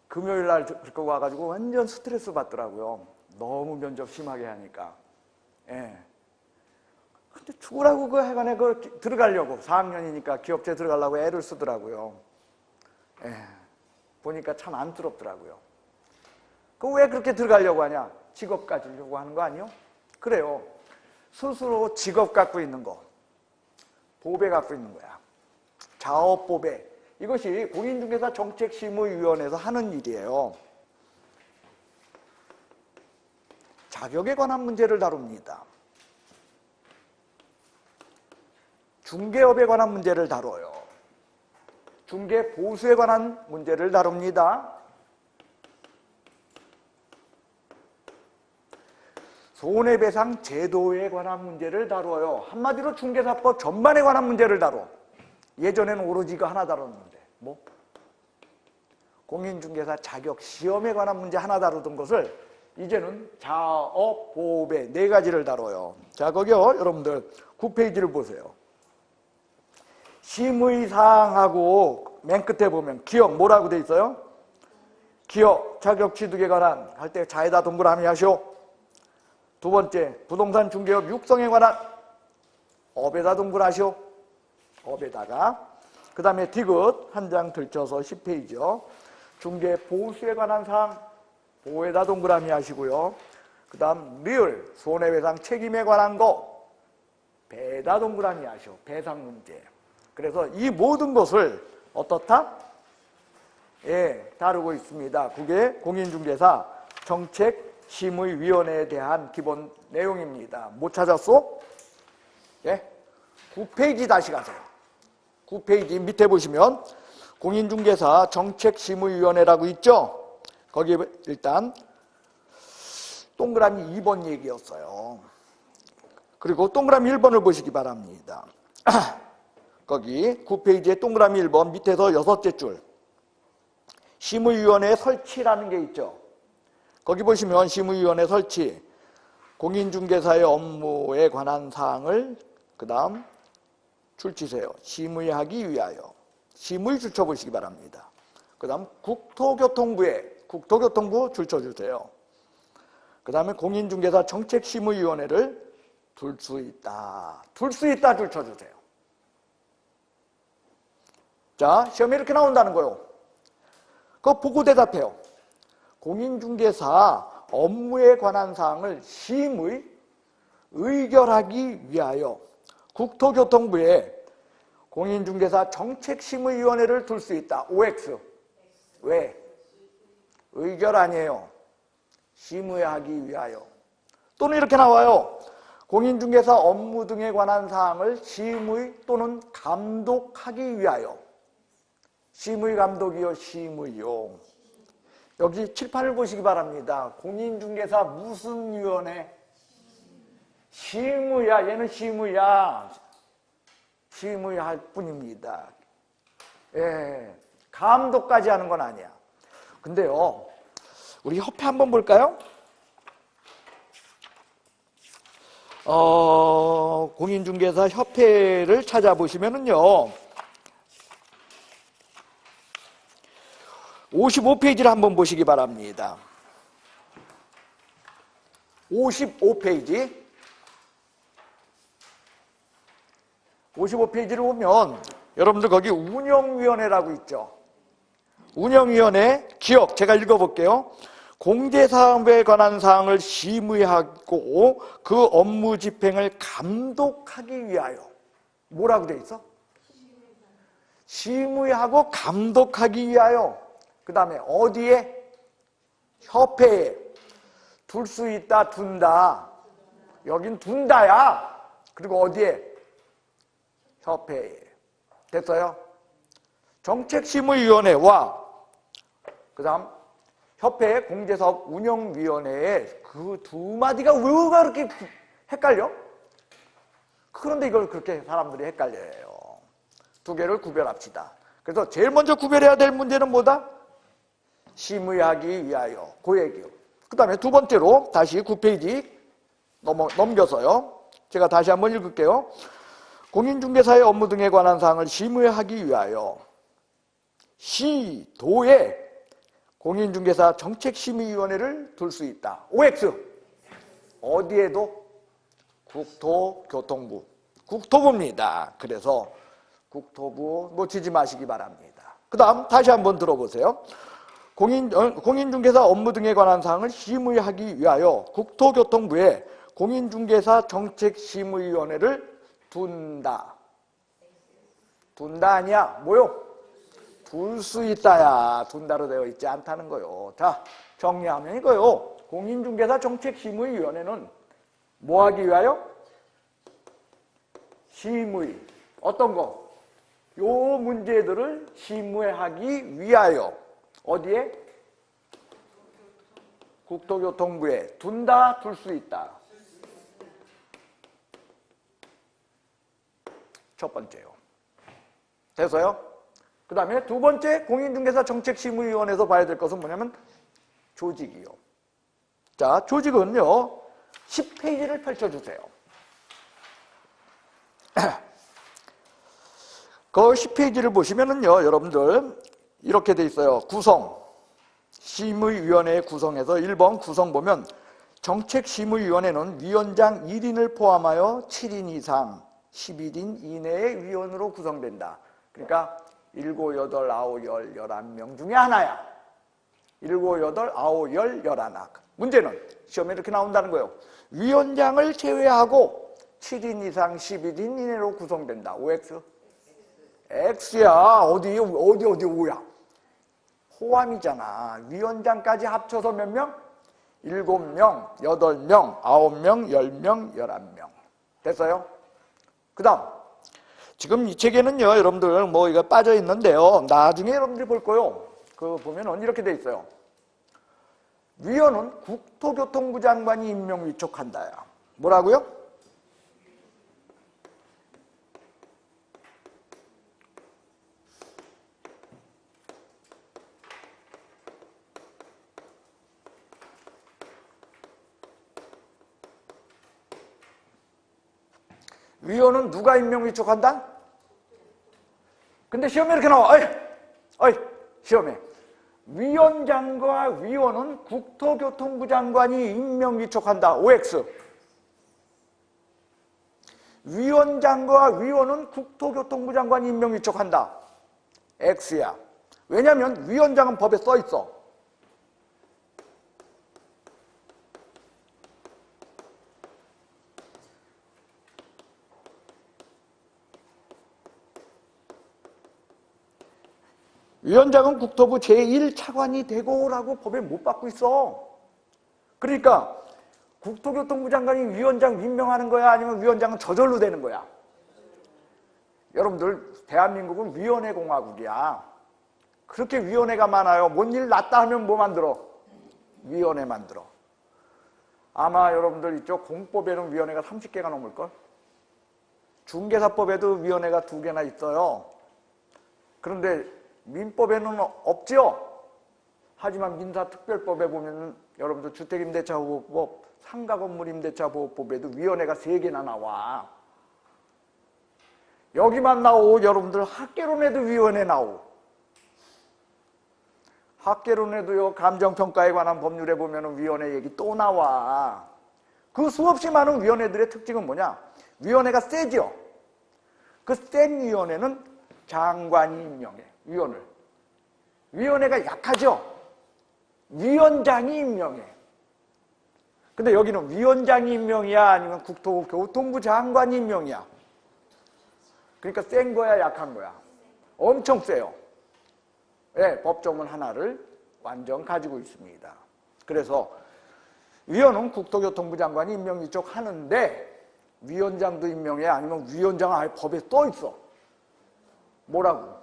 금요일 날 그렇게 와가지고 완전 스트레스 받더라고요. 너무 면접 심하게 하니까. 근데 죽으라고 그 해관에 들어가려고 4학년이니까 기업체 들어가려고 애를 쓰더라고요. 보니까 참 안쓰럽더라고요. 그 왜 그렇게 들어가려고 하냐? 직업 가지려고 하는 거 아니요? 그래요. 스스로 직업 갖고 있는 거, 보배 갖고 있는 거야. 자업보배. 이것이 공인중개사 정책심의위원회에서 하는 일이에요. 자격에 관한 문제를 다룹니다. 중개업에 관한 문제를 다뤄요. 중개보수에 관한 문제를 다룹니다. 손해배상 제도에 관한 문제를 다뤄요. 한마디로 중개사법 전반에 관한 문제를 다뤄. 예전에는 오로지 이거 하나 다뤘는데 뭐? 공인중개사 자격 시험에 관한 문제 하나 다루던 것을 이제는 자업, 보배 네 가지를 다뤄요. 자, 거기요. 여러분들 9페이지를 보세요. 심의사항하고 맨 끝에 보면 기억 뭐라고 돼 있어요? 기억, 자격 취득에 관한 할 때 자에다 동그라미 하시오. 두 번째, 부동산 중개업 육성에 관한 업에다 동그라시오. 업에다가. 그 다음에 디귿 한 장 들쳐서 10페이지요. 중개 보수에 관한 사항 보호에다 동그라미 하시고요. 그 다음 리을 손해배상 책임에 관한 거 배에다 동그라미 하시오. 배상 문제. 그래서 이 모든 것을 어떻다? 예, 다루고 있습니다. 그게 공인중개사 정책심의위원회에 대한 기본 내용입니다. 못 찾았소? 예? 9페이지 다시 가세요. 9페이지 밑에 보시면 공인중개사 정책심의위원회라고 있죠? 거기에 일단 동그라미 2번 얘기였어요. 그리고 동그라미 1번을 보시기 바랍니다. 거기 9페이지에 동그라미 1번 밑에서 6째 줄 심의위원회 설치라는 게 있죠. 거기 보시면 심의위원회 설치 공인중개사의 업무에 관한 사항을 그 다음 줄치세요. 심의하기 위하여 심의 줄쳐보시기 바랍니다. 그 다음 국토교통부 줄쳐주세요. 그 다음에 공인중개사 정책심의위원회를 둘 수 있다. 둘 수 있다 줄쳐주세요. 자, 시험에 이렇게 나온다는 거요. 그거 보고 대답해요. 공인중개사 업무에 관한 사항을 심의, 의결하기 위하여 국토교통부에 공인중개사 정책심의위원회를 둘 수 있다. OX. 왜? 의결 아니에요. 심의하기 위하여. 또는 이렇게 나와요. 공인중개사 업무 등에 관한 사항을 심의 또는 감독하기 위하여. 심의 감독이요, 심의요. 여기 칠판을 보시기 바랍니다. 공인중개사 무슨 위원회? 심의야. 얘는 심의야. 심의할 뿐입니다. 예, 감독까지 하는 건 아니야. 근데요, 우리 협회 한번 볼까요? 공인중개사 협회를 찾아보시면은요, 55페이지를 한번 보시기 바랍니다. 55페이지. 55페이지를 보면 여러분들 거기 운영위원회라고 있죠. 운영위원회 기억 제가 읽어볼게요. 공제사업에 관한 사항을 심의하고 그 업무 집행을 감독하기 위하여 뭐라고 돼 있어? 심의하고 감독하기 위하여. 그 다음에 어디에? 협회에. 둘 수 있다, 둔다. 여긴 둔다야. 그리고 어디에? 협회에. 됐어요? 정책심의위원회와 그 다음 협회 공제사업 운영위원회에 그 두 마디가 왜 그렇게 헷갈려? 그런데 이걸 그렇게 사람들이 헷갈려요. 두 개를 구별합시다. 그래서 제일 먼저 구별해야 될 문제는 뭐다? 심의하기 위하여. 그 얘기요. 그 다음에 두 번째로 다시 9페이지 넘겨서요. 제가 다시 한번 읽을게요. 공인중개사의 업무 등에 관한 사항을 심의하기 위하여 시도에 공인중개사 정책심의위원회를 둘 수 있다. OX. 어디에도? 국토교통부. 국토부입니다. 그래서 국토부 놓치지 마시기 바랍니다. 그 다음 다시 한번 들어보세요. 공인중개사 업무 등에 관한 사항을 심의하기 위하여 국토교통부에 공인중개사 정책심의위원회를 둔다. 둔다 아니야. 뭐요? 둘 수 있다야. 둔다로 되어 있지 않다는 거요. 자, 정리하면 이거요. 공인중개사 정책심의위원회는 뭐 하기 위하여? 심의. 어떤 거? 요 문제들을 심의하기 위하여. 어디에? 국토교통부에 둔다, 둘 수 있다. 첫 번째요. 돼서요? 그 다음에 두 번째 공인중개사 정책심의위원회에서 봐야 될 것은 뭐냐면 조직이요. 자, 조직은요. 10페이지를 펼쳐주세요. 그 10페이지를 보시면은요. 여러분들 이렇게 돼 있어요. 구성. 심의위원회 구성에서 1번 구성 보면 정책심의위원회는 위원장 1인을 포함하여 7인 이상 11인 이내의 위원으로 구성된다. 그러니까 7, 8, 9, 10, 11명 중에 하나야. 7, 8, 9, 10, 11. 문제는 시험에 이렇게 나온다는 거예요. 위원장을 제외하고 7인 이상 11인 이내로 구성된다. OX? X야. 어디 5야? 포함이잖아. 위원장까지 합쳐서 몇 명? 7명, 8명, 9명, 10명, 11명. 됐어요? 그 다음. 지금 이 책에는요, 여러분들 뭐 이거 빠져 있는데요. 나중에 여러분들이 볼 거요. 그 보면은 이렇게 돼 있어요. 위원은 국토교통부 장관이 임명 위촉한다야. 뭐라고요? 위원은 누가 임명 위촉한다? 근데 시험에 이렇게 나와. 어이, 시험에. 위원장과 위원은 국토교통부 장관이 임명 위촉한다. OX. 위원장과 위원은 국토교통부 장관이 임명 위촉한다. X야. 왜냐하면 위원장은 법에 써 있어. 위원장은 국토부 제1차관이 되고라고 법에 못 받고 있어. 그러니까 국토교통부 장관이 위원장 임명하는 거야? 아니면 위원장은 저절로 되는 거야? 여러분들 대한민국은 위원회 공화국이야. 그렇게 위원회가 많아요. 뭔 일 났다 하면 뭐 만들어? 위원회 만들어. 아마 여러분들 이쪽 공법에는 위원회가 30개가 넘을걸? 중개사법에도 위원회가 2개나 있어요. 그런데 민법에는 없죠. 하지만 민사특별법에 보면 여러분들 주택임대차보호법, 상가건물임대차보호법에도 위원회가 3개나 나와. 여기만 나오고 여러분들 학개론에도 위원회 나오고, 학개론에도요 감정평가에 관한 법률에 보면 위원회 얘기 또 나와. 그 수없이 많은 위원회들의 특징은 뭐냐? 위원회가 세죠. 그 센 위원회는 장관이 임명해. 위원을. 위원회가 약하죠. 위원장이 임명해. 근데 여기는 위원장이 임명이야? 아니면 국토교통부 장관이 임명이야? 그러니까 센 거야? 약한 거야? 엄청 세요. 네, 법조문 하나를 완전 가지고 있습니다. 그래서 위원은 국토교통부 장관이 임명 위촉하는데 위원장도 임명해? 아니면 위원장은 아예 법에 써 있어. 뭐라고?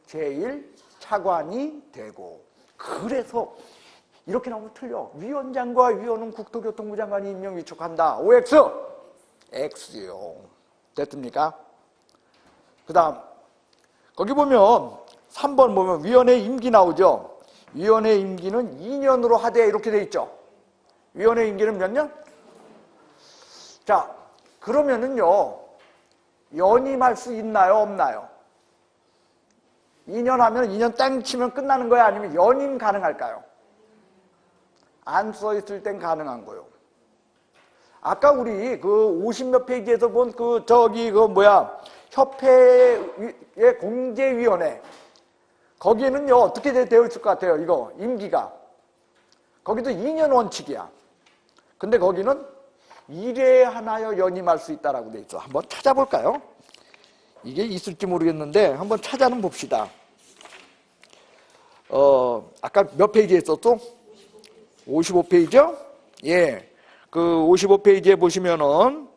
제1차관이 되고. 그래서 이렇게 나오면 틀려. 위원장과 위원은 국토교통부 장관이 임명 위촉한다. OX! X요. 됐습니까? 그 다음 거기 보면 3번 보면 위원회 임기 나오죠. 위원회 임기는 2년으로 하되 이렇게 돼 있죠. 위원회 임기는 몇 년? 자, 그러면은요 연임할 수 있나요? 없나요? 2년 하면 2년 땡 치면 끝나는 거야? 아니면 연임 가능할까요? 안 써있을 땐 가능한 거요. 아까 우리 그 50몇 페이지에서 본 협회의 공제위원회, 거기는요, 어떻게 되어 있을 것 같아요? 이거, 임기가. 거기도 2년 원칙이야. 근데 거기는 1회 하나여 연임할 수 있다라고 돼 있어. 한번 찾아볼까요? 이게 있을지 모르겠는데, 한번 찾아는 봅시다. 아까 몇 페이지에 있었어? 55페이지요? 예. 그 55페이지에 보시면은,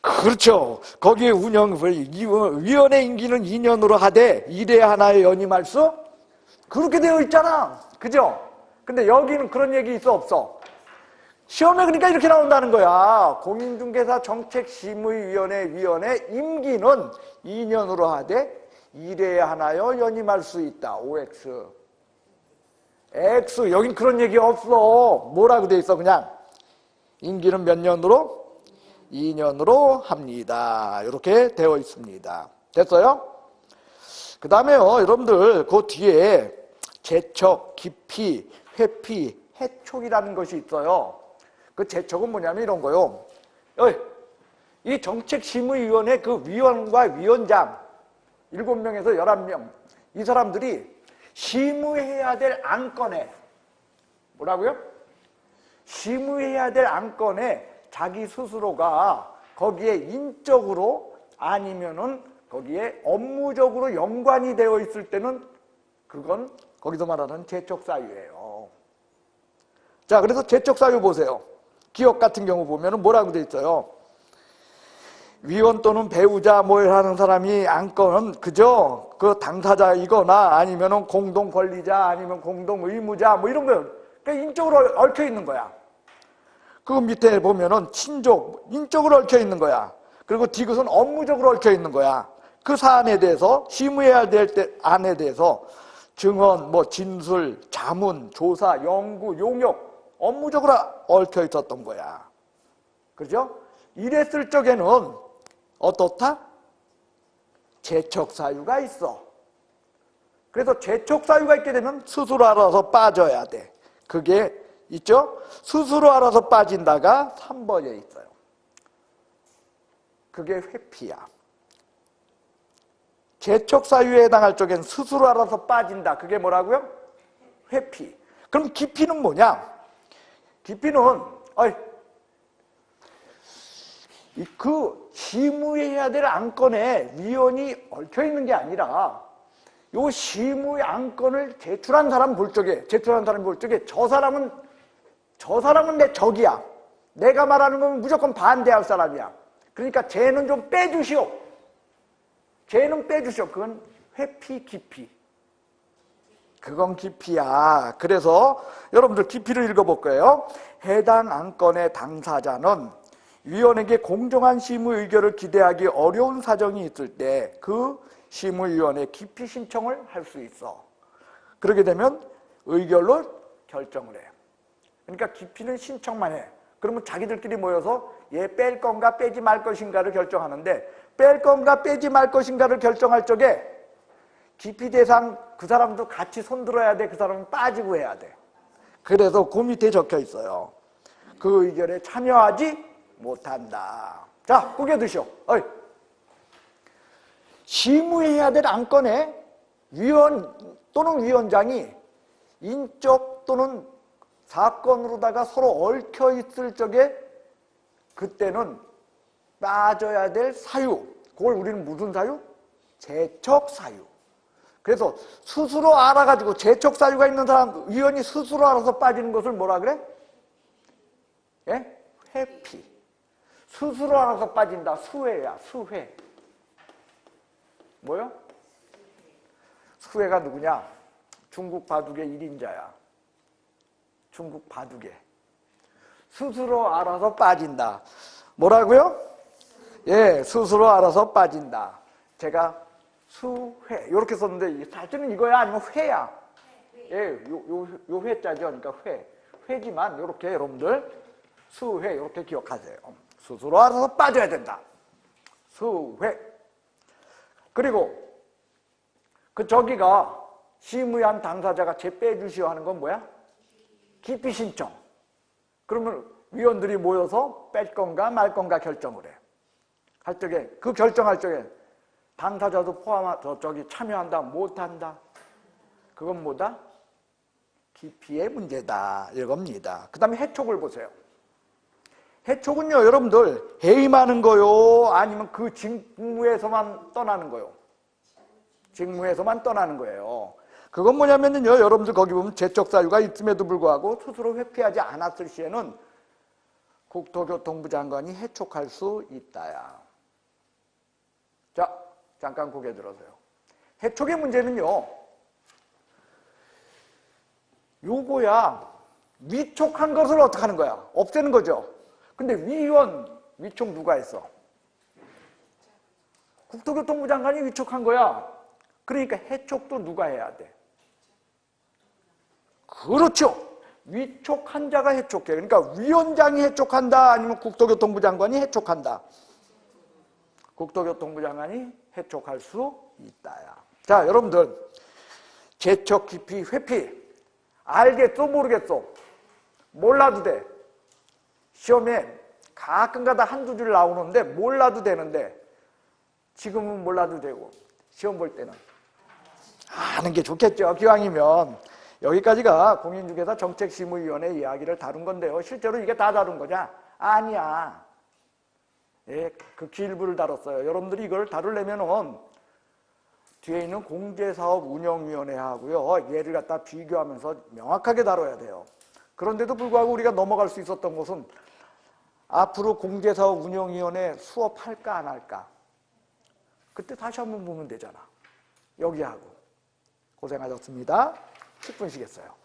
그렇죠. 거기에 위원회 임기는 2년으로 하되 1회 하나에 연임할 수? 그렇게 되어 있잖아. 그죠? 근데 여기는 그런 얘기 있어, 없어? 시험에 그러니까 이렇게 나온다는 거야. 공인중개사 정책심의위원회 임기는 2년으로 하되 1회에 하나여 연임할 수 있다. OX. X. 여긴 그런 얘기 없어. 뭐라고 돼 있어, 그냥? 임기는 몇 년으로? 2년으로 합니다. 이렇게 되어 있습니다. 됐어요? 그 다음에요, 여러분들, 그 뒤에 제척, 기피, 회피, 해촉이라는 것이 있어요. 그 제척은 뭐냐면 이런 거요. 이 정책심의위원회 그 위원과 위원장 7명에서 11명, 이 사람들이 심의해야 될 안건에, 뭐라고요? 심의해야 될 안건에 자기 스스로가 거기에 인적으로 아니면은 거기에 업무적으로 연관이 되어 있을 때는 그건 거기서 말하는 제척사유예요. 자, 그래서 제척사유 보세요. 기업 같은 경우 보면은 뭐라고 돼 있어요? 위원 또는 배우자 뭐 하는 사람이 안건은 그죠? 그 당사자이거나 아니면은 공동 권리자 아니면 공동 의무자 뭐 이런 거 그러니까 인적으로 얽혀 있는 거야. 그 밑에 보면은 친족, 인적으로 얽혀 있는 거야. 그리고 디귿은 업무적으로 얽혀 있는 거야. 그 사안에 대해서 심의해야 될 안에 대해서 증언, 뭐 진술, 자문, 조사, 연구, 용역 업무적으로 얽혀 있었던 거야. 그죠? 이랬을 적에는 어떻다? 제척사유가 있어. 그래서 제척사유가 있게 되면 스스로 알아서 빠져야 돼. 그게 있죠? 스스로 알아서 빠진다가 3번에 있어요. 그게 회피야. 제척사유에 해당할 적엔 스스로 알아서 빠진다. 그게 뭐라고요? 회피. 그럼 기피는 뭐냐? 기피는 그 심의해야 될 안건에 위원이 얽혀 있는 게 아니라 요 심의 안건을 제출한 사람이 볼 적에 저 사람은 내 적이야. 내가 말하는 건 무조건 반대할 사람이야. 그러니까 쟤는 좀 빼주시오. 그건 회피, 기피. 그건 기피야. 그래서 여러분들 기피를 읽어볼 거예요. 해당 안건의 당사자는 위원에게 공정한 심의 의결을 기대하기 어려운 사정이 있을 때 그 심의위원회 기피 신청을 할 수 있어. 그렇게 되면 의결로 결정을 해. 그러니까 기피는 신청만 해. 그러면 자기들끼리 모여서 얘 뺄 건가 빼지 말 것인가를 결정하는데 뺄 건가 빼지 말 것인가를 결정할 적에 기피 대상 그 사람도 같이 손들어야 돼. 그 사람은 빠지고 해야 돼. 그래서 그 밑에 적혀 있어요. 그 의결에 참여하지 못한다. 자, 꾸겨 드시오. 심의해야 될 안건에 위원 또는 위원장이 인적 또는 사건으로다가 서로 얽혀 있을 적에 그때는 빠져야 될 사유. 그걸 우리는 무슨 사유? 제척사유. 그래서 스스로 알아가지고 제척사유가 있는 사람, 위원이 스스로 알아서 빠지는 것을 뭐라 그래? 예? 회피. 스스로 알아서 빠진다. 수회야. 수회. 뭐요? 수회가 누구냐? 중국 바둑의 1인자야. 중국 바둑에. 스스로 알아서 빠진다. 뭐라고요? 예, 스스로 알아서 빠진다. 제가 수회 이렇게 썼는데 사실은 이거야 아니면 회야? 예, 요 회자죠. 그러니까 회지만 이렇게 여러분들 수회 이렇게 기억하세요. 스스로 알아서 빠져야 된다. 수회. 그리고 그 저기가 심의한 당사자가 쟤 빼주시오 하는 건 뭐야? 기피 신청. 그러면 위원들이 모여서 뺄 건가 말 건가 결정을 해. 할 적에, 그 결정할 적에 당사자도 포함해서 참여한다, 못한다. 그건 뭐다? 깊이의 문제다. 이겁니다. 그 다음에 해촉을 보세요. 해촉은요, 여러분들, 해임하는 거요? 아니면 그 직무에서만 떠나는 거요? 직무에서만 떠나는 거예요. 그건 뭐냐면요, 여러분들 거기 보면 재적 사유가 있음에도 불구하고 스스로 회피하지 않았을 시에는 국토교통부 장관이 해촉할 수 있다야. 자, 잠깐 고개 들어서요. 해촉의 문제는요, 요거야, 위촉한 것을 어떻게 하는 거야? 없애는 거죠. 근데 위촉 누가 했어? 국토교통부 장관이 위촉한 거야. 그러니까 해촉도 누가 해야 돼? 그렇죠. 위촉한 자가 해촉해. 그러니까 위원장이 해촉한다, 아니면 국토교통부 장관이 해촉한다. 국토교통부 장관이 해촉할 수 있다야. 자, 여러분들, 재척, 기피, 회피 알겠어, 모르겠어? 몰라도 돼. 시험에 가끔가다 한두 줄 나오는데 몰라도 되는데, 지금은 몰라도 되고 시험 볼 때는 아는 게 좋겠죠. 기왕이면. 여기까지가 공인중개사 정책심의위원회 이야기를 다룬 건데요. 실제로 이게 다 다룬 거냐? 아니야. 예, 극히 일부를 다뤘어요. 여러분들이 이걸 다루려면은 뒤에 있는 공제사업운영위원회하고요, 얘를 갖다 비교하면서 명확하게 다뤄야 돼요. 그런데도 불구하고 우리가 넘어갈 수 있었던 것은 앞으로 공제사업운영위원회 수업할까 안 할까? 그때 다시 한번 보면 되잖아. 여기하고. 고생하셨습니다. 10분 쉬겠어요.